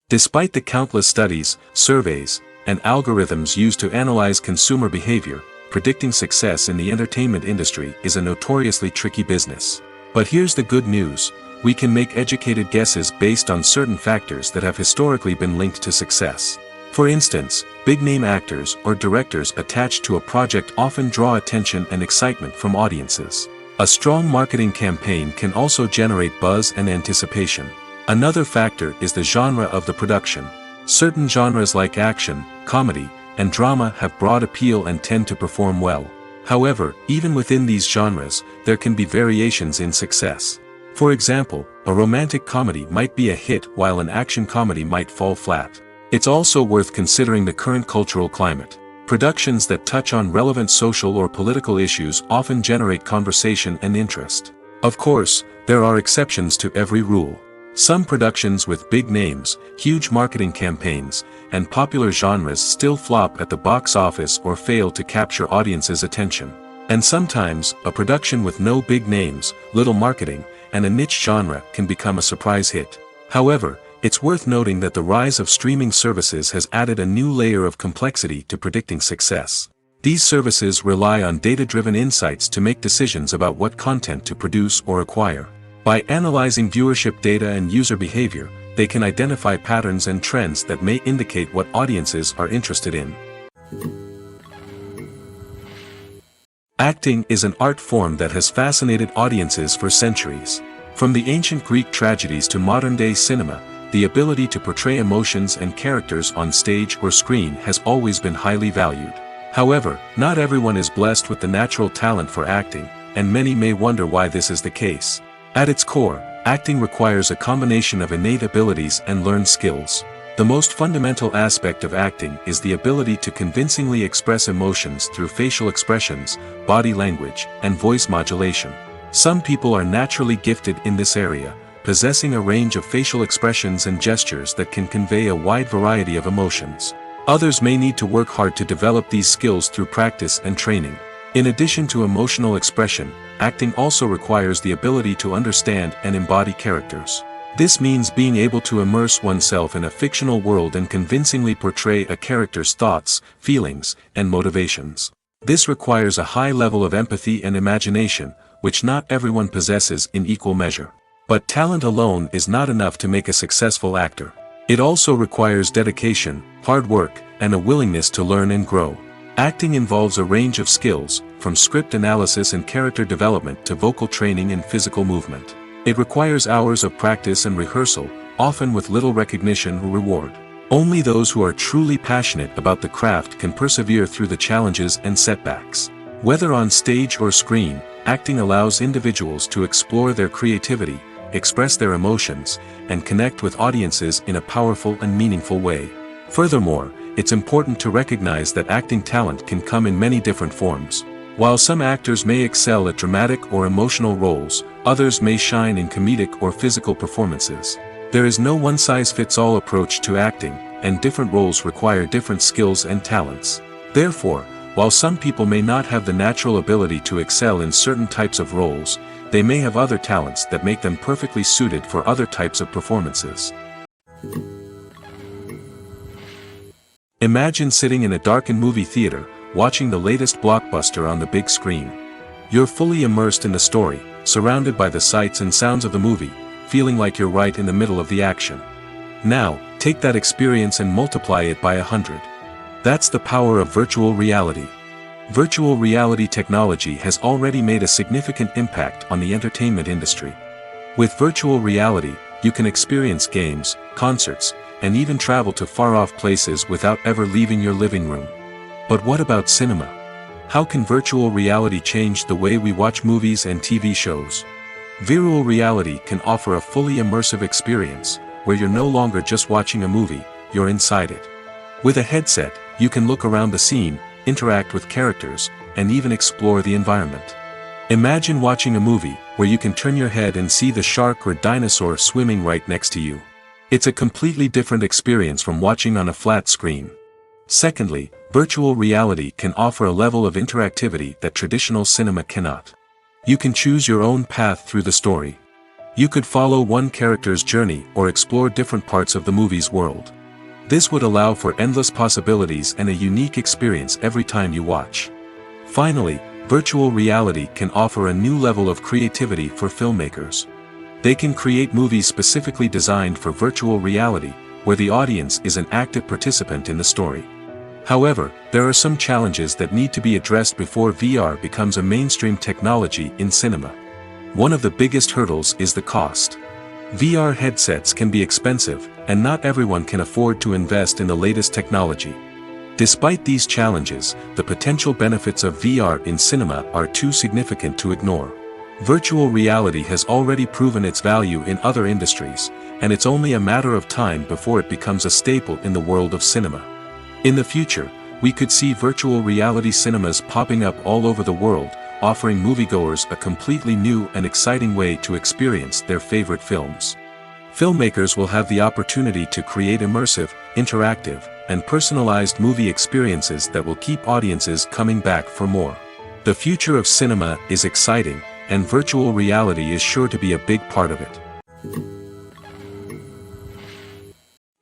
Despite the countless studies, surveys, and algorithms used to analyze consumer behavior, predicting success in the entertainment industry is a notoriously tricky business. But here's the good news: we can make educated guesses based on certain factors that have historically been linked to success. For instance, big-name actors or directors attached to a project often draw attention and excitement from audiences. A strong marketing campaign can also generate buzz and anticipation. Another factor is the genre of the production. Certain genres like action, comedy, and drama have broad appeal and tend to perform well. However, even within these genres, there can be variations in success. For example, a romantic comedy might be a hit while an action comedy might fall flat. It's also worth considering the current cultural climate. Productions that touch on relevant social or political issues often generate conversation and interest. Of course, there are exceptions to every rule. Some productions with big names, huge marketing campaigns, and popular genres still flop at the box office or fail to capture audiences' attention. And sometimes, a production with no big names, little marketing, and a niche genre can become a surprise hit. However, it's worth noting that the rise of streaming services has added a new layer of complexity to predicting success. These services rely on data-driven insights to make decisions about what content to produce or acquire. By analyzing viewership data and user behavior, they can identify patterns and trends that may indicate what audiences are interested in. Acting is an art form that has fascinated audiences for centuries. From the ancient Greek tragedies to modern-day cinema, the ability to portray emotions and characters on stage or screen has always been highly valued. However, not everyone is blessed with the natural talent for acting, and many may wonder why this is the case. At its core, acting requires a combination of innate abilities and learned skills. The most fundamental aspect of acting is the ability to convincingly express emotions through facial expressions, body language, and voice modulation. Some people are naturally gifted in this area, possessing a range of facial expressions and gestures that can convey a wide variety of emotions. Others may need to work hard to develop these skills through practice and training. In addition to emotional expression, acting also requires the ability to understand and embody characters. This means being able to immerse oneself in a fictional world and convincingly portray a character's thoughts, feelings, and motivations. This requires a high level of empathy and imagination, which not everyone possesses in equal measure. But talent alone is not enough to make a successful actor. It also requires dedication, hard work, and a willingness to learn and grow. Acting involves a range of skills, from script analysis and character development to vocal training and physical movement. It requires hours of practice and rehearsal, often with little recognition or reward. Only those who are truly passionate about the craft can persevere through the challenges and setbacks. Whether on stage or screen, acting allows individuals to explore their creativity, express their emotions, and connect with audiences in a powerful and meaningful way. Furthermore, it's important to recognize that acting talent can come in many different forms. While some actors may excel at dramatic or emotional roles, others may shine in comedic or physical performances. There is no one-size-fits-all approach to acting, and different roles require different skills and talents. Therefore, while some people may not have the natural ability to excel in certain types of roles, they may have other talents that make them perfectly suited for other types of performances. Imagine sitting in a darkened movie theater, watching the latest blockbuster on the big screen. You're fully immersed in the story, surrounded by the sights and sounds of the movie, feeling like you're right in the middle of the action. Now, take that experience and multiply it by 100. That's the power of virtual reality. Virtual reality technology has already made a significant impact on the entertainment industry. With virtual reality, you can experience games, concerts, and even travel to far-off places without ever leaving your living room. But what about cinema? How can virtual reality change the way we watch movies and TV shows? Virtual reality can offer a fully immersive experience, where you're no longer just watching a movie, you're inside it. With a headset, you can look around the scene, interact with characters, and even explore the environment. Imagine watching a movie, where you can turn your head and see the shark or dinosaur swimming right next to you. It's a completely different experience from watching on a flat screen. Secondly, virtual reality can offer a level of interactivity that traditional cinema cannot. You can choose your own path through the story. You could follow one character's journey or explore different parts of the movie's world. This would allow for endless possibilities and a unique experience every time you watch. Finally, virtual reality can offer a new level of creativity for filmmakers. They can create movies specifically designed for virtual reality, where the audience is an active participant in the story. However, there are some challenges that need to be addressed before VR becomes a mainstream technology in cinema. One of the biggest hurdles is the cost. VR headsets can be expensive, and not everyone can afford to invest in the latest technology. Despite these challenges, the potential benefits of VR in cinema are too significant to ignore. Virtual reality has already proven its value in other industries, and it's only a matter of time before it becomes a staple in the world of cinema. In the future, we could see virtual reality cinemas popping up all over the world, offering moviegoers a completely new and exciting way to experience their favorite films. Filmmakers will have the opportunity to create immersive, interactive, and personalized movie experiences that will keep audiences coming back for more. The future of cinema is exciting, and virtual reality is sure to be a big part of it.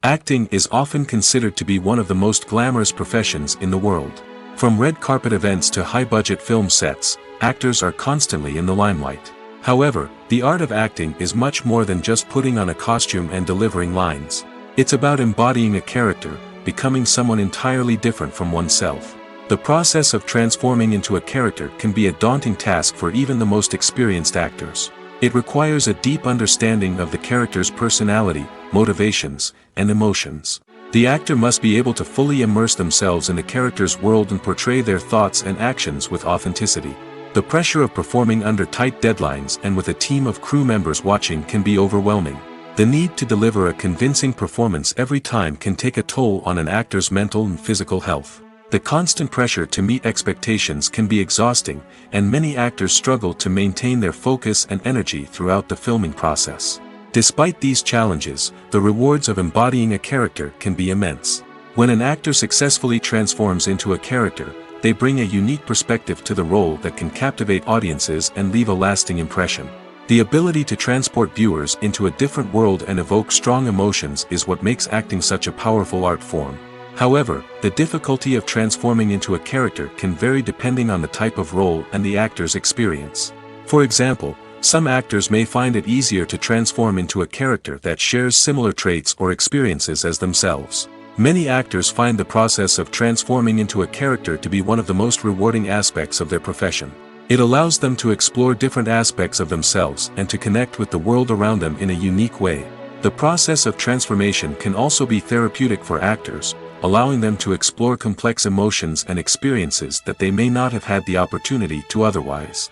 Acting is often considered to be one of the most glamorous professions in the world. From red carpet events to high-budget film sets, actors are constantly in the limelight. However, the art of acting is much more than just putting on a costume and delivering lines. It's about embodying a character, becoming someone entirely different from oneself. The process of transforming into a character can be a daunting task for even the most experienced actors. It requires a deep understanding of the character's personality, motivations, and emotions. The actor must be able to fully immerse themselves in the character's world and portray their thoughts and actions with authenticity. The pressure of performing under tight deadlines and with a team of crew members watching can be overwhelming. The need to deliver a convincing performance every time can take a toll on an actor's mental and physical health. The constant pressure to meet expectations can be exhausting, and many actors struggle to maintain their focus and energy throughout the filming process. Despite these challenges, the rewards of embodying a character can be immense. When an actor successfully transforms into a character, they bring a unique perspective to the role that can captivate audiences and leave a lasting impression. The ability to transport viewers into a different world and evoke strong emotions is what makes acting such a powerful art form. However, the difficulty of transforming into a character can vary depending on the type of role and the actor's experience. For example, some actors may find it easier to transform into a character that shares similar traits or experiences as themselves. Many actors find the process of transforming into a character to be one of the most rewarding aspects of their profession. It allows them to explore different aspects of themselves and to connect with the world around them in a unique way. The process of transformation can also be therapeutic for actors, allowing them to explore complex emotions and experiences that they may not have had the opportunity to otherwise.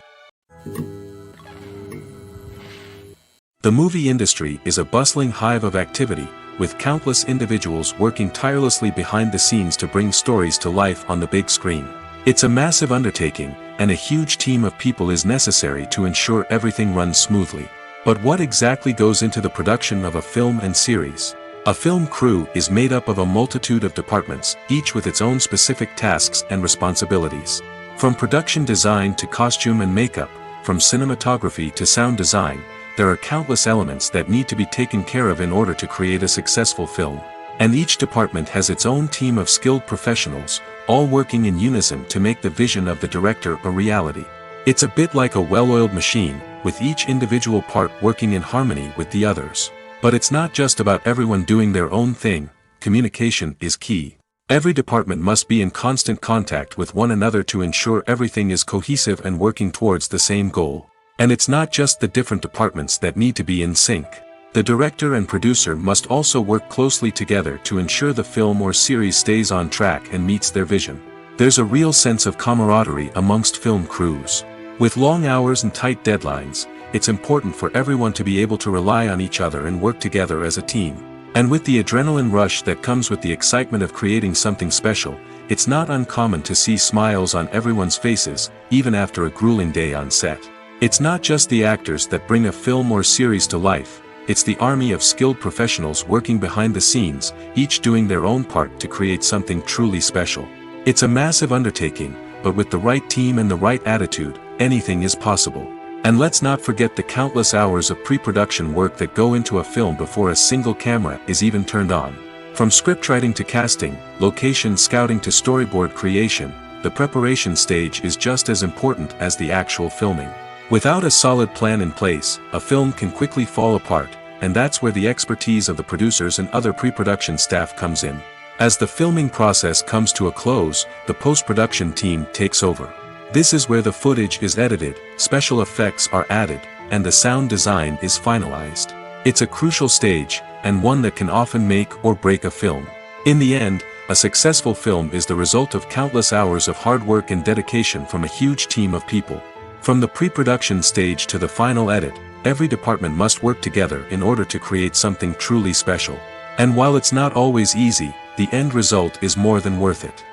The movie industry is a bustling hive of activity, with countless individuals working tirelessly behind the scenes to bring stories to life on the big screen. It's a massive undertaking, and a huge team of people is necessary to ensure everything runs smoothly. But what exactly goes into the production of a film and series? A film crew is made up of a multitude of departments, each with its own specific tasks and responsibilities. From production design to costume and makeup, from cinematography to sound design, there are countless elements that need to be taken care of in order to create a successful film. And each department has its own team of skilled professionals, all working in unison to make the vision of the director a reality. It's a bit like a well-oiled machine, with each individual part working in harmony with the others. But it's not just about everyone doing their own thing. Communication is key. Every department must be in constant contact with one another to ensure everything is cohesive and working towards the same goal. And it's not just the different departments that need to be in sync. The director and producer must also work closely together to ensure the film or series stays on track and meets their vision. There's a real sense of camaraderie amongst film crews. With long hours and tight deadlines, it's important for everyone to be able to rely on each other and work together as a team. And with the adrenaline rush that comes with the excitement of creating something special, it's not uncommon to see smiles on everyone's faces, even after a grueling day on set. It's not just the actors that bring a film or series to life, it's the army of skilled professionals working behind the scenes, each doing their own part to create something truly special. It's a massive undertaking, but with the right team and the right attitude, anything is possible. And let's not forget the countless hours of pre-production work that go into a film before a single camera is even turned on. From scriptwriting to casting, location scouting to storyboard creation, the preparation stage is just as important as the actual filming. Without a solid plan in place, a film can quickly fall apart, and that's where the expertise of the producers and other pre-production staff comes in. As the filming process comes to a close, the post-production team takes over. This is where the footage is edited, special effects are added, and the sound design is finalized. It's a crucial stage, and one that can often make or break a film. In the end, a successful film is the result of countless hours of hard work and dedication from a huge team of people. From the pre-production stage to the final edit, every department must work together in order to create something truly special. And while it's not always easy, the end result is more than worth it.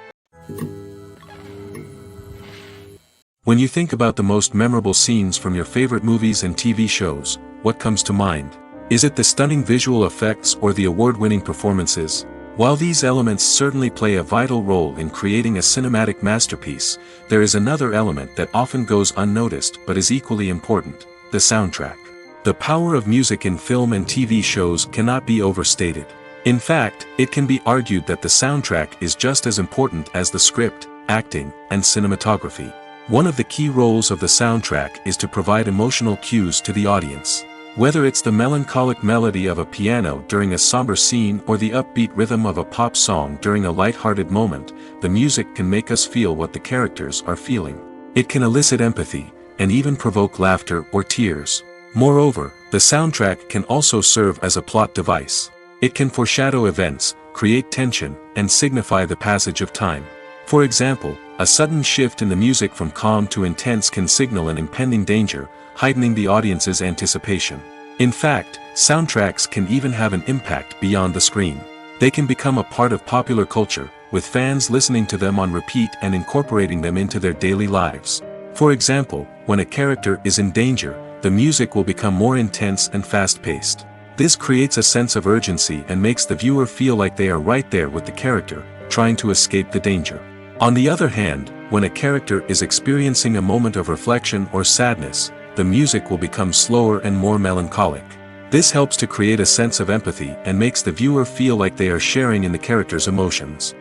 When you think about the most memorable scenes from your favorite movies and TV shows, what comes to mind? Is it the stunning visual effects or the award-winning performances? While these elements certainly play a vital role in creating a cinematic masterpiece, there is another element that often goes unnoticed but is equally important: the soundtrack. The power of music in film and TV shows cannot be overstated. In fact, it can be argued that the soundtrack is just as important as the script, acting, and cinematography. One of the key roles of the soundtrack is to provide emotional cues to the audience. Whether it's the melancholic melody of a piano during a somber scene or the upbeat rhythm of a pop song during a light-hearted moment, the music can make us feel what the characters are feeling. It can elicit empathy, and even provoke laughter or tears. Moreover, the soundtrack can also serve as a plot device. It can foreshadow events, create tension, and signify the passage of time. For example, a sudden shift in the music from calm to intense can signal an impending danger, heightening the audience's anticipation. In fact, soundtracks can even have an impact beyond the screen. They can become a part of popular culture, with fans listening to them on repeat and incorporating them into their daily lives. For example, when a character is in danger, the music will become more intense and fast-paced. This creates a sense of urgency and makes the viewer feel like they are right there with the character, trying to escape the danger. On the other hand, when a character is experiencing a moment of reflection or sadness, the music will become slower and more melancholic. This helps to create a sense of empathy and makes the viewer feel like they are sharing in the character's emotions.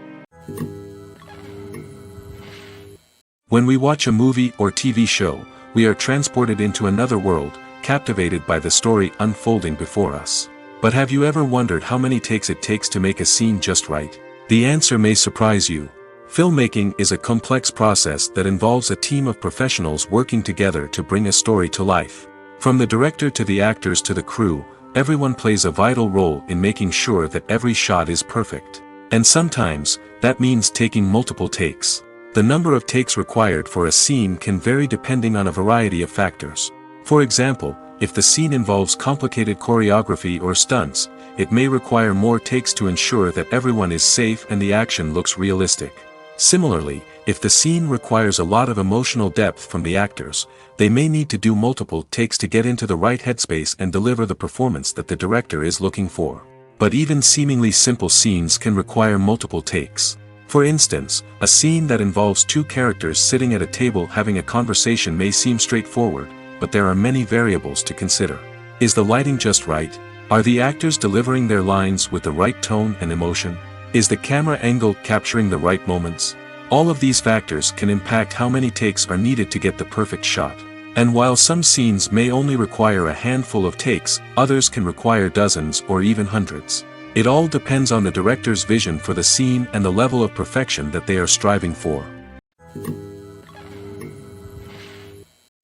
When we watch a movie or TV show, we are transported into another world, captivated by the story unfolding before us. But have you ever wondered how many takes it takes to make a scene just right? The answer may surprise you. Filmmaking is a complex process that involves a team of professionals working together to bring a story to life. From the director to the actors to the crew, everyone plays a vital role in making sure that every shot is perfect. And sometimes, that means taking multiple takes. The number of takes required for a scene can vary depending on a variety of factors. For example, if the scene involves complicated choreography or stunts, it may require more takes to ensure that everyone is safe and the action looks realistic. Similarly, if the scene requires a lot of emotional depth from the actors, they may need to do multiple takes to get into the right headspace and deliver the performance that the director is looking for. But even seemingly simple scenes can require multiple takes. For instance, a scene that involves two characters sitting at a table having a conversation may seem straightforward, but there are many variables to consider. Is the lighting just right? Are the actors delivering their lines with the right tone and emotion? Is the camera angle capturing the right moments? All of these factors can impact how many takes are needed to get the perfect shot. And while some scenes may only require a handful of takes, others can require dozens or even hundreds. It all depends on the director's vision for the scene and the level of perfection that they are striving for.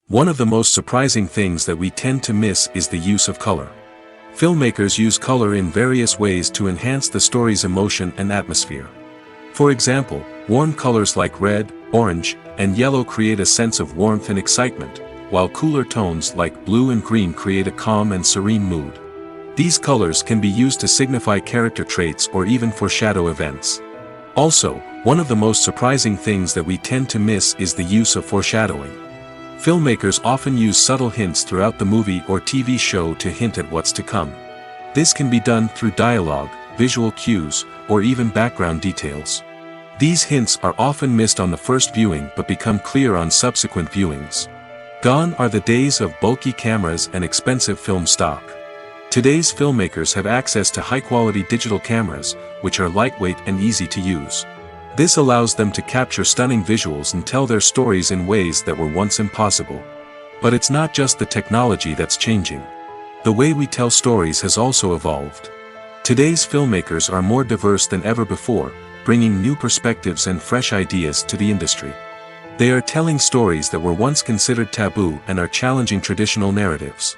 One of the most surprising things that we tend to miss is the use of color. Filmmakers use color in various ways to enhance the story's emotion and atmosphere. For example, warm colors like red, orange, and yellow create a sense of warmth and excitement, while cooler tones like blue and green create a calm and serene mood. These colors can be used to signify character traits or even foreshadow events. Also, one of the most surprising things that we tend to miss is the use of foreshadowing. Filmmakers often use subtle hints throughout the movie or TV show to hint at what's to come. This can be done through dialogue, visual cues, or even background details. These hints are often missed on the first viewing but become clear on subsequent viewings. Gone are the days of bulky cameras and expensive film stock. Today's filmmakers have access to high-quality digital cameras, which are lightweight and easy to use. This allows them to capture stunning visuals and tell their stories in ways that were once impossible. But it's not just the technology that's changing. The way we tell stories has also evolved. Today's filmmakers are more diverse than ever before, bringing new perspectives and fresh ideas to the industry. They are telling stories that were once considered taboo and are challenging traditional narratives.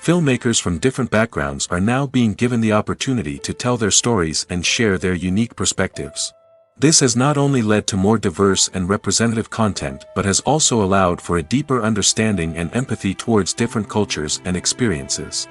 Filmmakers from different backgrounds are now being given the opportunity to tell their stories and share their unique perspectives. This has not only led to more diverse and representative content but has also allowed for a deeper understanding and empathy towards different cultures and experiences.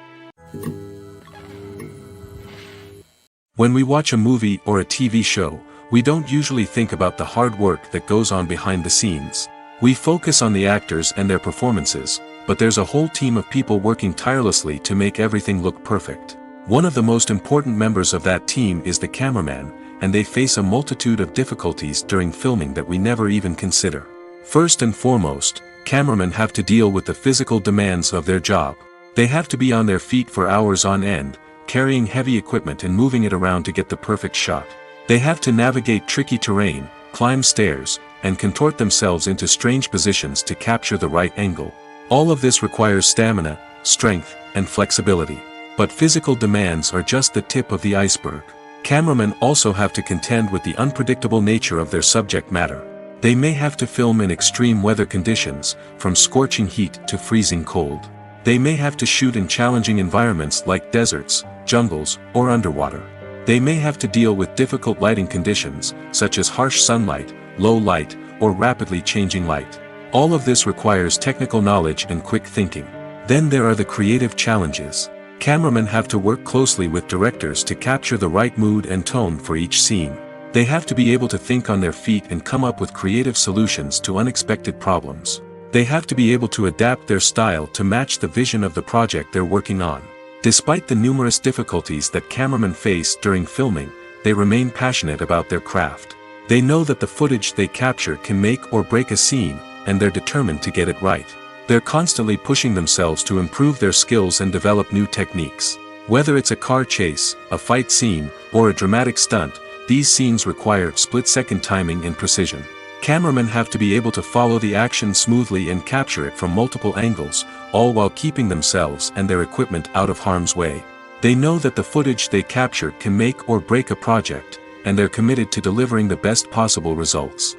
When we watch a movie or a TV show, we don't usually think about the hard work that goes on behind the scenes. We focus on the actors and their performances, but there's a whole team of people working tirelessly to make everything look perfect. One of the most important members of that team is the cameraman, and they face a multitude of difficulties during filming that we never even consider. First and foremost, cameramen have to deal with the physical demands of their job. They have to be on their feet for hours on end, carrying heavy equipment and moving it around to get the perfect shot. They have to navigate tricky terrain, climb stairs, and contort themselves into strange positions to capture the right angle. All of this requires stamina, strength, and flexibility. But physical demands are just the tip of the iceberg. Cameramen also have to contend with the unpredictable nature of their subject matter. They may have to film in extreme weather conditions, from scorching heat to freezing cold. They may have to shoot in challenging environments like deserts, jungles, or underwater. They may have to deal with difficult lighting conditions, such as harsh sunlight, low light, or rapidly changing light. All of this requires technical knowledge and quick thinking. Then there are the creative challenges. Cameramen have to work closely with directors to capture the right mood and tone for each scene. They have to be able to think on their feet and come up with creative solutions to unexpected problems. They have to be able to adapt their style to match the vision of the project they're working on. Despite the numerous difficulties that cameramen face during filming, they remain passionate about their craft. They know that the footage they capture can make or break a scene, and they're determined to get it right. They're constantly pushing themselves to improve their skills and develop new techniques. Whether it's a car chase, a fight scene, or a dramatic stunt, these scenes require split-second timing and precision. Cameramen have to be able to follow the action smoothly and capture it from multiple angles, all while keeping themselves and their equipment out of harm's way. They know that the footage they capture can make or break a project, and they're committed to delivering the best possible results.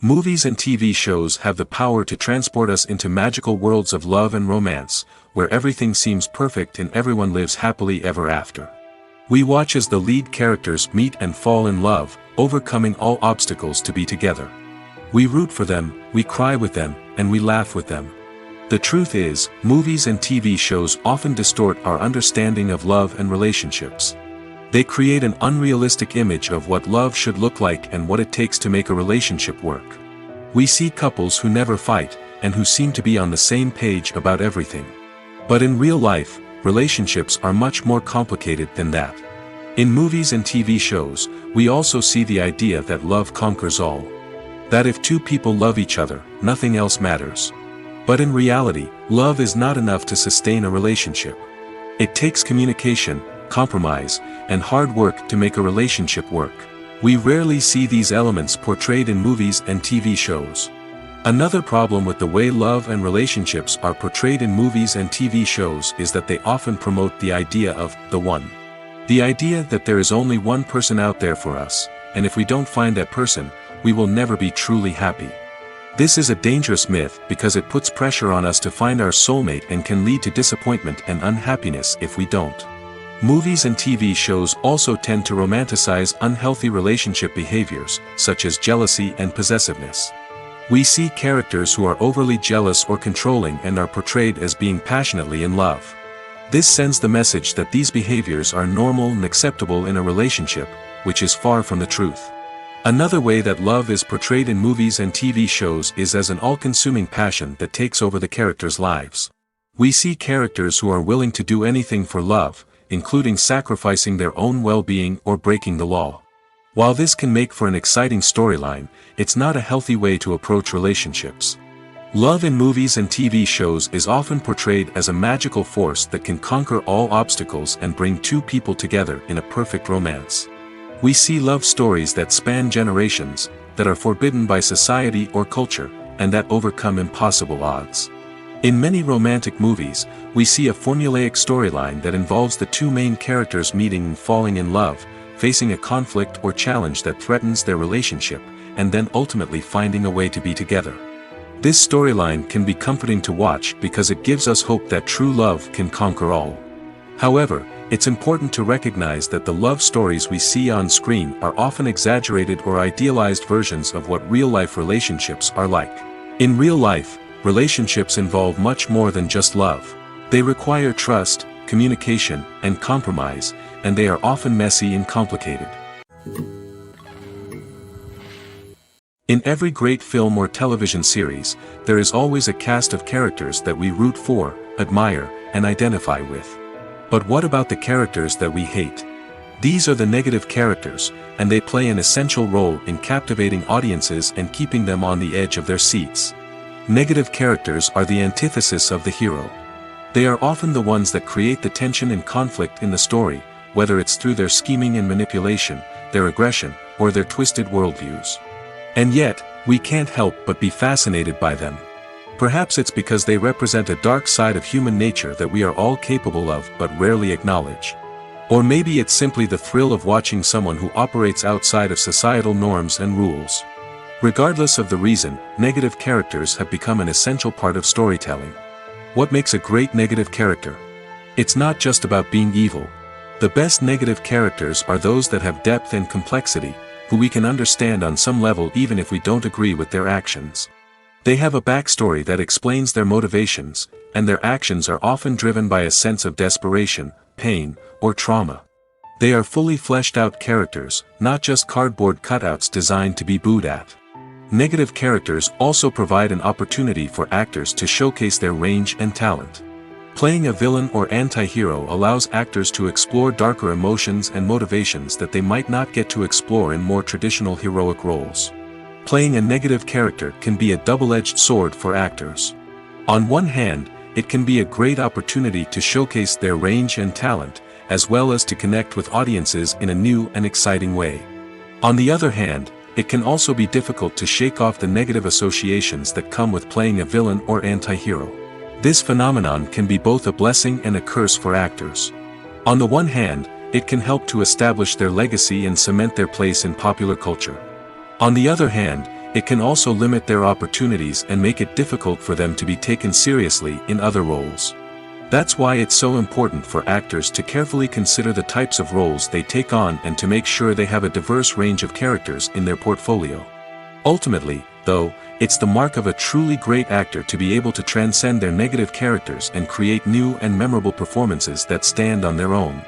Movies and TV shows have the power to transport us into magical worlds of love and romance, where everything seems perfect and everyone lives happily ever after. We watch as the lead characters meet and fall in love, overcoming all obstacles to be together. We root for them, we cry with them, and we laugh with them. The truth is, movies and TV shows often distort our understanding of love and relationships. They create an unrealistic image of what love should look like and what it takes to make a relationship work. We see couples who never fight, and who seem to be on the same page about everything. But in real life, relationships are much more complicated than that. In movies and TV shows, we also see the idea that love conquers all. That if two people love each other, nothing else matters. But in reality, love is not enough to sustain a relationship. It takes communication, compromise, and hard work to make a relationship work. We rarely see these elements portrayed in movies and TV shows. Another problem with the way love and relationships are portrayed in movies and TV shows is that they often promote the idea of the one. The idea that there is only one person out there for us, and if we don't find that person, we will never be truly happy. This is a dangerous myth because it puts pressure on us to find our soulmate and can lead to disappointment and unhappiness if we don't. Movies and TV shows also tend to romanticize unhealthy relationship behaviors, such as jealousy and possessiveness. We see characters who are overly jealous or controlling and are portrayed as being passionately in love. This sends the message that these behaviors are normal and acceptable in a relationship, which is far from the truth. Another way that love is portrayed in movies and TV shows is as an all-consuming passion that takes over the characters' lives. We see characters who are willing to do anything for love, including sacrificing their own well-being or breaking the law. While this can make for an exciting storyline, it's not a healthy way to approach relationships. Love in movies and TV shows is often portrayed as a magical force that can conquer all obstacles and bring two people together in a perfect romance. We see love stories that span generations, that are forbidden by society or culture, and that overcome impossible odds. In many romantic movies, we see a formulaic storyline that involves the two main characters meeting and falling in love, facing a conflict or challenge that threatens their relationship, and then ultimately finding a way to be together. This storyline can be comforting to watch because it gives us hope that true love can conquer all. However, it's important to recognize that the love stories we see on screen are often exaggerated or idealized versions of what real-life relationships are like. In real life, relationships involve much more than just love. They require trust, communication, and compromise, and they are often messy and complicated. In every great film or television series, there is always a cast of characters that we root for, admire, and identify with. But what about the characters that we hate? These are the negative characters, and they play an essential role in captivating audiences and keeping them on the edge of their seats. Negative characters are the antithesis of the hero. They are often the ones that create the tension and conflict in the story, whether it's through their scheming and manipulation, their aggression, or their twisted worldviews. And yet, we can't help but be fascinated by them. Perhaps it's because they represent a dark side of human nature that we are all capable of but rarely acknowledge. Or maybe it's simply the thrill of watching someone who operates outside of societal norms and rules. Regardless of the reason, negative characters have become an essential part of storytelling. What makes a great negative character? It's not just about being evil. The best negative characters are those that have depth and complexity, who we can understand on some level even if we don't agree with their actions. They have a backstory that explains their motivations, and their actions are often driven by a sense of desperation, pain, or trauma. They are fully fleshed out characters, not just cardboard cutouts designed to be booed at. Negative characters also provide an opportunity for actors to showcase their range and talent. Playing a villain or anti-hero allows actors to explore darker emotions and motivations that they might not get to explore in more traditional heroic roles. Playing a negative character can be a double-edged sword for actors. On one hand, it can be a great opportunity to showcase their range and talent, as well as to connect with audiences in a new and exciting way. On the other hand, it can also be difficult to shake off the negative associations that come with playing a villain or anti-hero. This phenomenon can be both a blessing and a curse for actors. On the one hand, it can help to establish their legacy and cement their place in popular culture. On the other hand, it can also limit their opportunities and make it difficult for them to be taken seriously in other roles. That's why it's so important for actors to carefully consider the types of roles they take on and to make sure they have a diverse range of characters in their portfolio. Ultimately, though, it's the mark of a truly great actor to be able to transcend their negative characters and create new and memorable performances that stand on their own.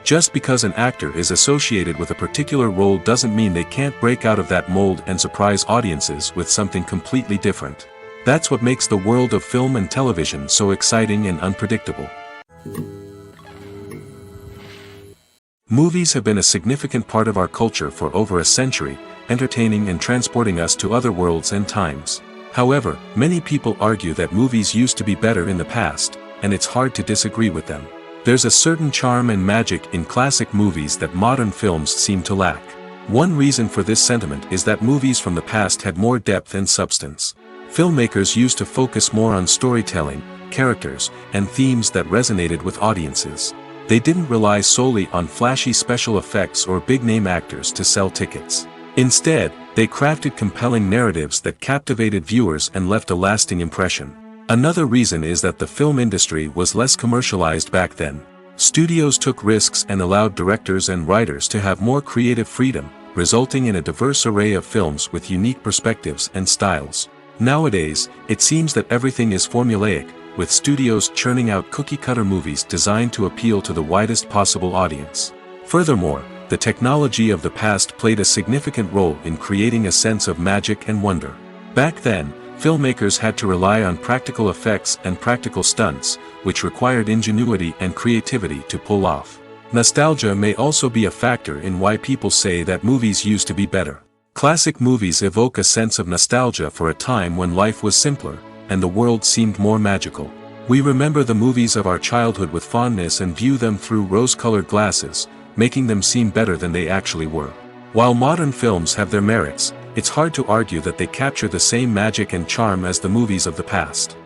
Just because an actor is associated with a particular role doesn't mean they can't break out of that mold and surprise audiences with something completely different. That's what makes the world of film and television so exciting and unpredictable. Movies have been a significant part of our culture for over a century, entertaining and transporting us to other worlds and times. However, many people argue that movies used to be better in the past, and it's hard to disagree with them. There's a certain charm and magic in classic movies that modern films seem to lack. One reason for this sentiment is that movies from the past had more depth and substance. Filmmakers used to focus more on storytelling, characters, and themes that resonated with audiences. They didn't rely solely on flashy special effects or big-name actors to sell tickets. Instead, they crafted compelling narratives that captivated viewers and left a lasting impression. Another reason is that the film industry was less commercialized back then. Studios took risks and allowed directors and writers to have more creative freedom, resulting in a diverse array of films with unique perspectives and styles. Nowadays, it seems that everything is formulaic, with studios churning out cookie-cutter movies designed to appeal to the widest possible audience. Furthermore, the technology of the past played a significant role in creating a sense of magic and wonder. Back then, filmmakers had to rely on practical effects and practical stunts, which required ingenuity and creativity to pull off. Nostalgia may also be a factor in why people say that movies used to be better. Classic movies evoke a sense of nostalgia for a time when life was simpler, and the world seemed more magical. We remember the movies of our childhood with fondness and view them through rose-colored glasses, making them seem better than they actually were. While modern films have their merits, it's hard to argue that they capture the same magic and charm as the movies of the past.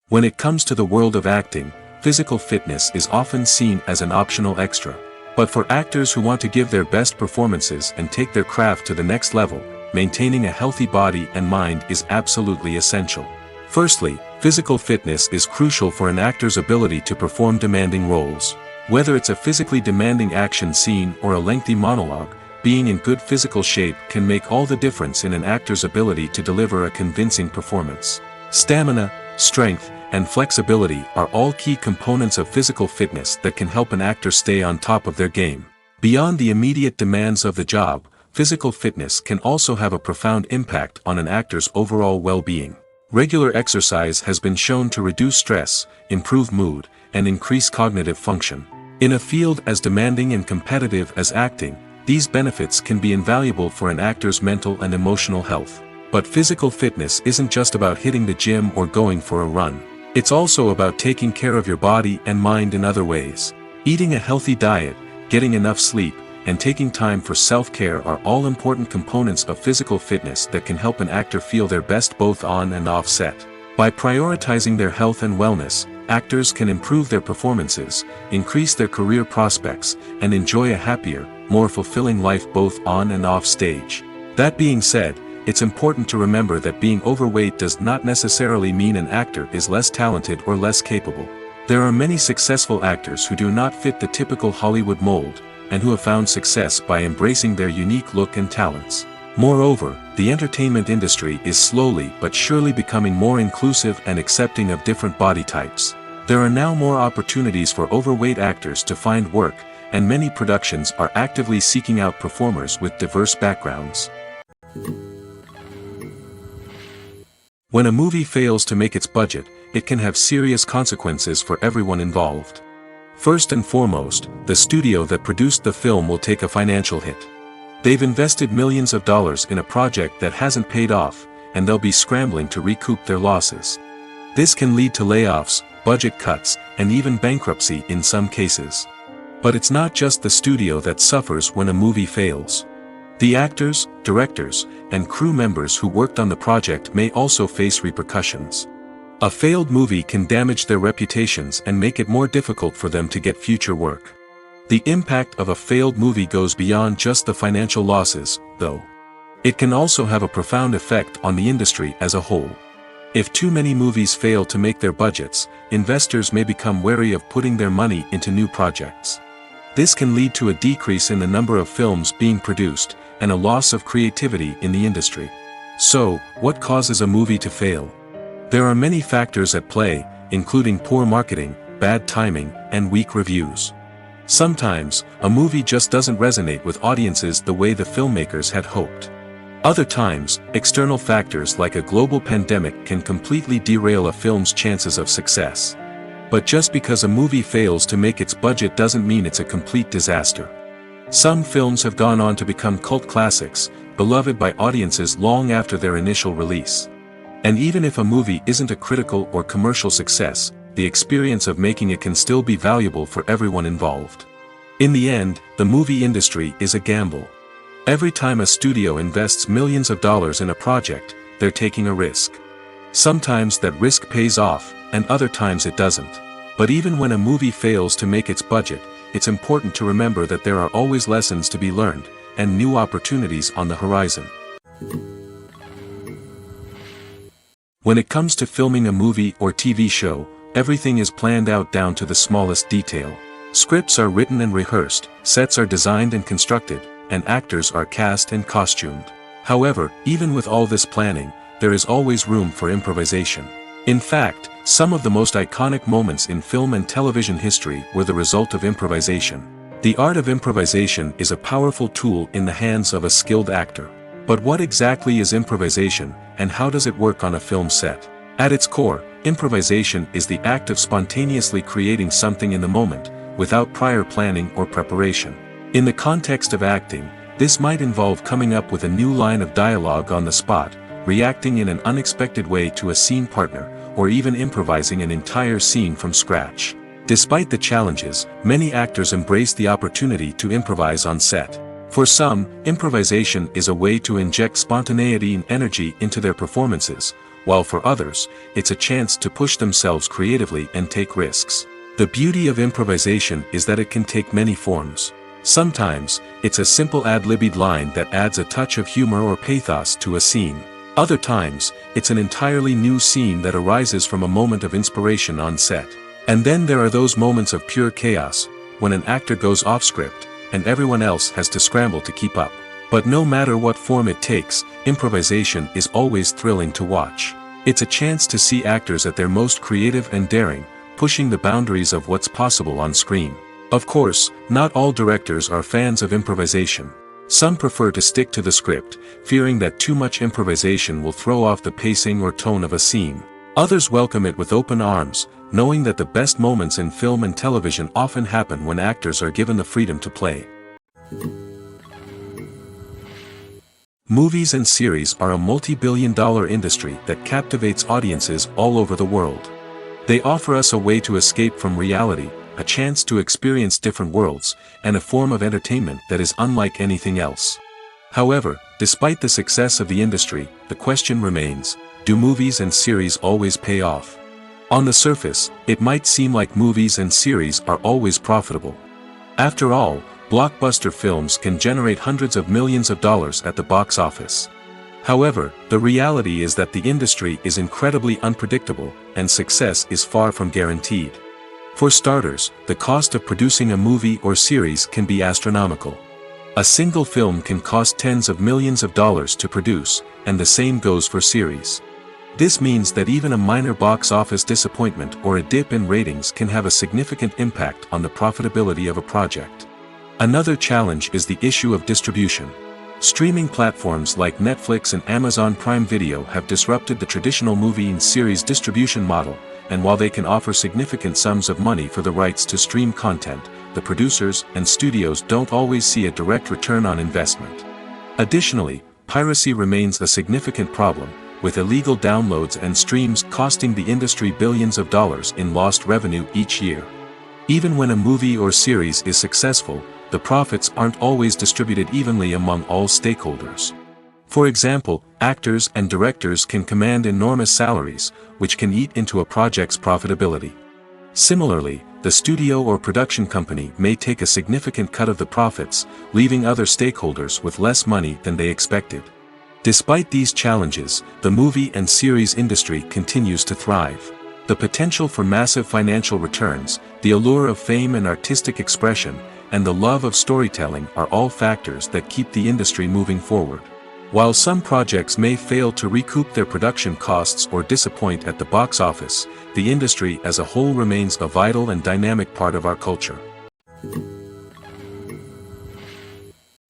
When it comes to the world of acting, physical fitness is often seen as an optional extra. But for actors who want to give their best performances and take their craft to the next level, maintaining a healthy body and mind is absolutely essential. Firstly, physical fitness is crucial for an actor's ability to perform demanding roles. Whether it's a physically demanding action scene or a lengthy monologue, being in good physical shape can make all the difference in an actor's ability to deliver a convincing performance. Stamina, strength, and flexibility are all key components of physical fitness that can help an actor stay on top of their game. Beyond the immediate demands of the job, physical fitness can also have a profound impact on an actor's overall well-being. Regular exercise has been shown to reduce stress, improve mood, and increase cognitive function. In a field as demanding and competitive as acting, these benefits can be invaluable for an actor's mental and emotional health. But physical fitness isn't just about hitting the gym or going for a run. It's also about taking care of your body and mind in other ways. Eating a healthy diet, getting enough sleep, and taking time for self-care are all important components of physical fitness that can help an actor feel their best both on and off set. By prioritizing their health and wellness, actors can improve their performances, increase their career prospects, and enjoy a happier, more fulfilling life both on and off stage. That being said, it's important to remember that being overweight does not necessarily mean an actor is less talented or less capable. There are many successful actors who do not fit the typical Hollywood mold, and who have found success by embracing their unique look and talents. Moreover, the entertainment industry is slowly but surely becoming more inclusive and accepting of different body types. There are now more opportunities for overweight actors to find work, and many productions are actively seeking out performers with diverse backgrounds. When a movie fails to make its budget, it can have serious consequences for everyone involved. First and foremost, the studio that produced the film will take a financial hit. They've invested millions of dollars in a project that hasn't paid off, and they'll be scrambling to recoup their losses. This can lead to layoffs, budget cuts, and even bankruptcy in some cases. But it's not just the studio that suffers when a movie fails. The actors, directors, and crew members who worked on the project may also face repercussions. A failed movie can damage their reputations and make it more difficult for them to get future work. The impact of a failed movie goes beyond just the financial losses, though. It can also have a profound effect on the industry as a whole. If too many movies fail to make their budgets, investors may become wary of putting their money into new projects. This can lead to a decrease in the number of films being produced, and a loss of creativity in the industry. So, what causes a movie to fail? There are many factors at play, including poor marketing, bad timing, and weak reviews. Sometimes, a movie just doesn't resonate with audiences the way the filmmakers had hoped. Other times, external factors like a global pandemic can completely derail a film's chances of success. But just because a movie fails to make its budget doesn't mean it's a complete disaster. Some films have gone on to become cult classics, beloved by audiences long after their initial release. And even if a movie isn't a critical or commercial success, the experience of making it can still be valuable for everyone involved. In the end, the movie industry is a gamble. Every time a studio invests millions of dollars in a project, they're taking a risk. Sometimes that risk pays off, and other times it doesn't. But even when a movie fails to make its budget, it's important to remember that there are always lessons to be learned, and new opportunities on the horizon. When it comes to filming a movie or TV show, everything is planned out down to the smallest detail. Scripts are written and rehearsed, sets are designed and constructed, and actors are cast and costumed. However, even with all this planning, there is always room for improvisation. In fact, some of the most iconic moments in film and television history were the result of improvisation. The art of improvisation is a powerful tool in the hands of a skilled actor. But what exactly is improvisation, and how does it work on a film set? At its core, improvisation is the act of spontaneously creating something in the moment, without prior planning or preparation. In the context of acting, this might involve coming up with a new line of dialogue on the spot, reacting in an unexpected way to a scene partner, or even improvising an entire scene from scratch. Despite the challenges, many actors embrace the opportunity to improvise on set. For some, improvisation is a way to inject spontaneity and energy into their performances, while for others, it's a chance to push themselves creatively and take risks. The beauty of improvisation is that it can take many forms. Sometimes, it's a simple ad-libbed line that adds a touch of humor or pathos to a scene. Other times, it's an entirely new scene that arises from a moment of inspiration on set. And then there are those moments of pure chaos, when an actor goes off script, and everyone else has to scramble to keep up. But no matter what form it takes, improvisation is always thrilling to watch. It's a chance to see actors at their most creative and daring, pushing the boundaries of what's possible on screen. Of course, not all directors are fans of improvisation. Some prefer to stick to the script, fearing that too much improvisation will throw off the pacing or tone of a scene. Others welcome it with open arms, knowing that the best moments in film and television often happen when actors are given the freedom to play. Movies and series are a multi-billion-dollar industry that captivates audiences all over the world. They offer us a way to escape from reality, a chance to experience different worlds, and a form of entertainment that is unlike anything else. However, despite the success of the industry, the question remains, do movies and series always pay off? On the surface, it might seem like movies and series are always profitable. After all, blockbuster films can generate hundreds of millions of dollars at the box office. However, the reality is that the industry is incredibly unpredictable, and success is far from guaranteed. For starters, the cost of producing a movie or series can be astronomical. A single film can cost tens of millions of dollars to produce, and the same goes for series. This means that even a minor box office disappointment or a dip in ratings can have a significant impact on the profitability of a project. Another challenge is the issue of distribution. Streaming platforms like Netflix and Amazon Prime Video have disrupted the traditional movie and series distribution model, and while they can offer significant sums of money for the rights to stream content, the producers and studios don't always see a direct return on investment. Additionally, piracy remains a significant problem, with illegal downloads and streams costing the industry billions of dollars in lost revenue each year. Even when a movie or series is successful, the profits aren't always distributed evenly among all stakeholders. For example, actors and directors can command enormous salaries, which can eat into a project's profitability. Similarly, the studio or production company may take a significant cut of the profits, leaving other stakeholders with less money than they expected. Despite these challenges, the movie and series industry continues to thrive. The potential for massive financial returns, the allure of fame and artistic expression, and the love of storytelling are all factors that keep the industry moving forward. While some projects may fail to recoup their production costs or disappoint at the box office, the industry as a whole remains a vital and dynamic part of our culture.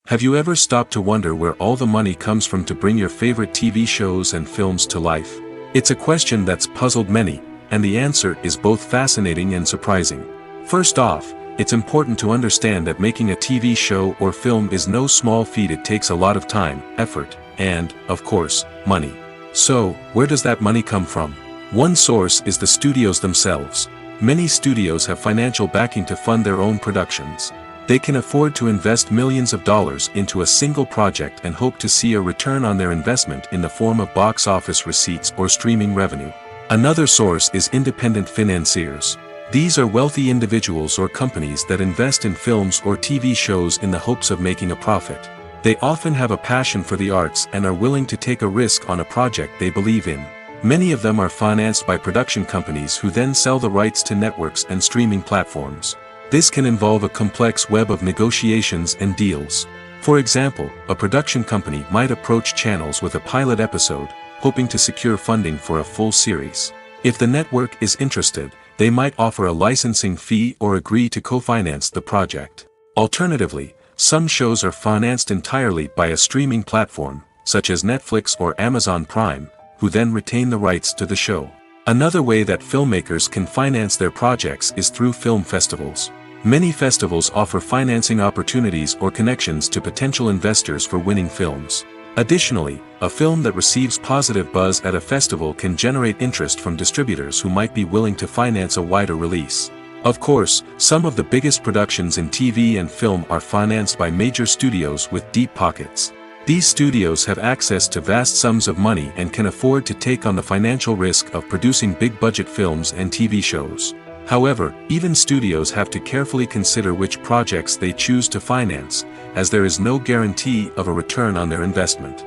Have you ever stopped to wonder where all the money comes from to bring your favorite TV shows and films to life? It's a question that's puzzled many, and the answer is both fascinating and surprising. First off, it's important to understand that making a TV show or film is no small feat. It takes a lot of time, effort, and, of course, money. So, where does that money come from? One source is the studios themselves. Many studios have financial backing to fund their own productions. They can afford to invest millions of dollars into a single project and hope to see a return on their investment in the form of box office receipts or streaming revenue. Another source is independent financiers. These are wealthy individuals or companies that invest in films or TV shows in the hopes of making a profit. They often have a passion for the arts and are willing to take a risk on a project they believe in. Many of them are financed by production companies who then sell the rights to networks and streaming platforms. This can involve a complex web of negotiations and deals. For example, a production company might approach channels with a pilot episode, hoping to secure funding for a full series. If the network is interested, they might offer a licensing fee or agree to co-finance the project. Alternatively, some shows are financed entirely by a streaming platform, such as Netflix or Amazon Prime, who then retain the rights to the show. Another way that filmmakers can finance their projects is through film festivals. Many festivals offer financing opportunities or connections to potential investors for winning films. Additionally, a film that receives positive buzz at a festival can generate interest from distributors who might be willing to finance a wider release. Of course, some of the biggest productions in TV and film are financed by major studios with deep pockets. These studios have access to vast sums of money and can afford to take on the financial risk of producing big-budget films and TV shows. However, even studios have to carefully consider which projects they choose to finance, as there is no guarantee of a return on their investment.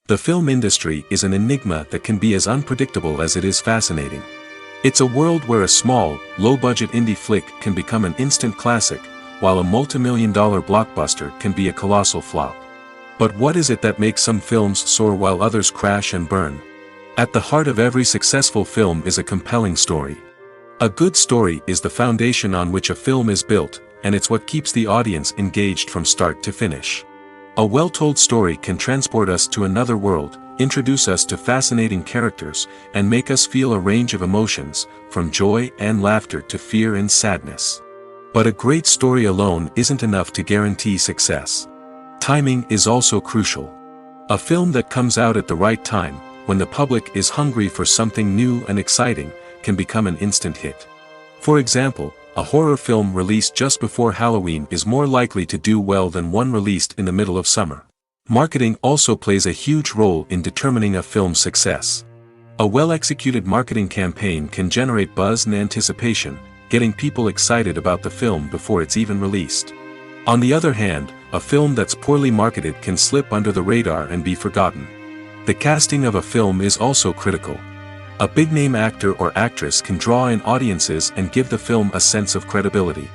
The film industry is an enigma that can be as unpredictable as it is fascinating. It's a world where a small, low-budget indie flick can become an instant classic, while a multi-million-dollar blockbuster can be a colossal flop. But what is it that makes some films soar while others crash and burn? At the heart of every successful film is a compelling story. A good story is the foundation on which a film is built, and it's what keeps the audience engaged from start to finish. A well-told story can transport us to another world, introduce us to fascinating characters, and make us feel a range of emotions, from joy and laughter to fear and sadness. But a great story alone isn't enough to guarantee success. Timing is also crucial. A film that comes out at the right time, when the public is hungry for something new and exciting, can become an instant hit. For example, a horror film released just before Halloween is more likely to do well than one released in the middle of summer. Marketing also plays a huge role in determining a film's success. A well-executed marketing campaign can generate buzz and anticipation, getting people excited about the film before it's even released. On the other hand, a film that's poorly marketed can slip under the radar and be forgotten. The casting of a film is also critical. A big-name actor or actress can draw in audiences and give the film a sense of credibility.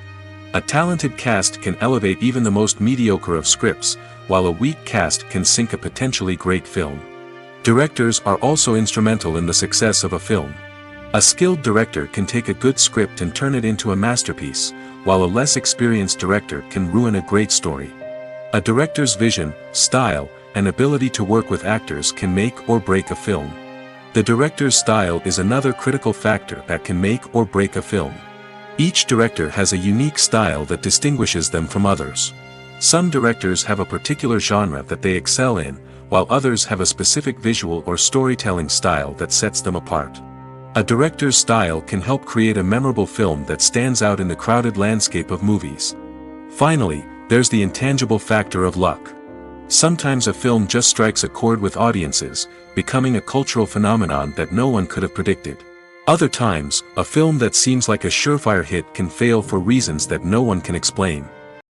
A talented cast can elevate even the most mediocre of scripts, while a weak cast can sink a potentially great film. Directors are also instrumental in the success of a film. A skilled director can take a good script and turn it into a masterpiece, while a less experienced director can ruin a great story. A director's vision, style, and ability to work with actors can make or break a film. The director's style is another critical factor that can make or break a film. Each director has a unique style that distinguishes them from others. Some directors have a particular genre that they excel in, while others have a specific visual or storytelling style that sets them apart. A director's style can help create a memorable film that stands out in the crowded landscape of movies. Finally, there's the intangible factor of luck. Sometimes a film just strikes a chord with audiences, becoming a cultural phenomenon that no one could have predicted. Other times, a film that seems like a surefire hit can fail for reasons that no one can explain.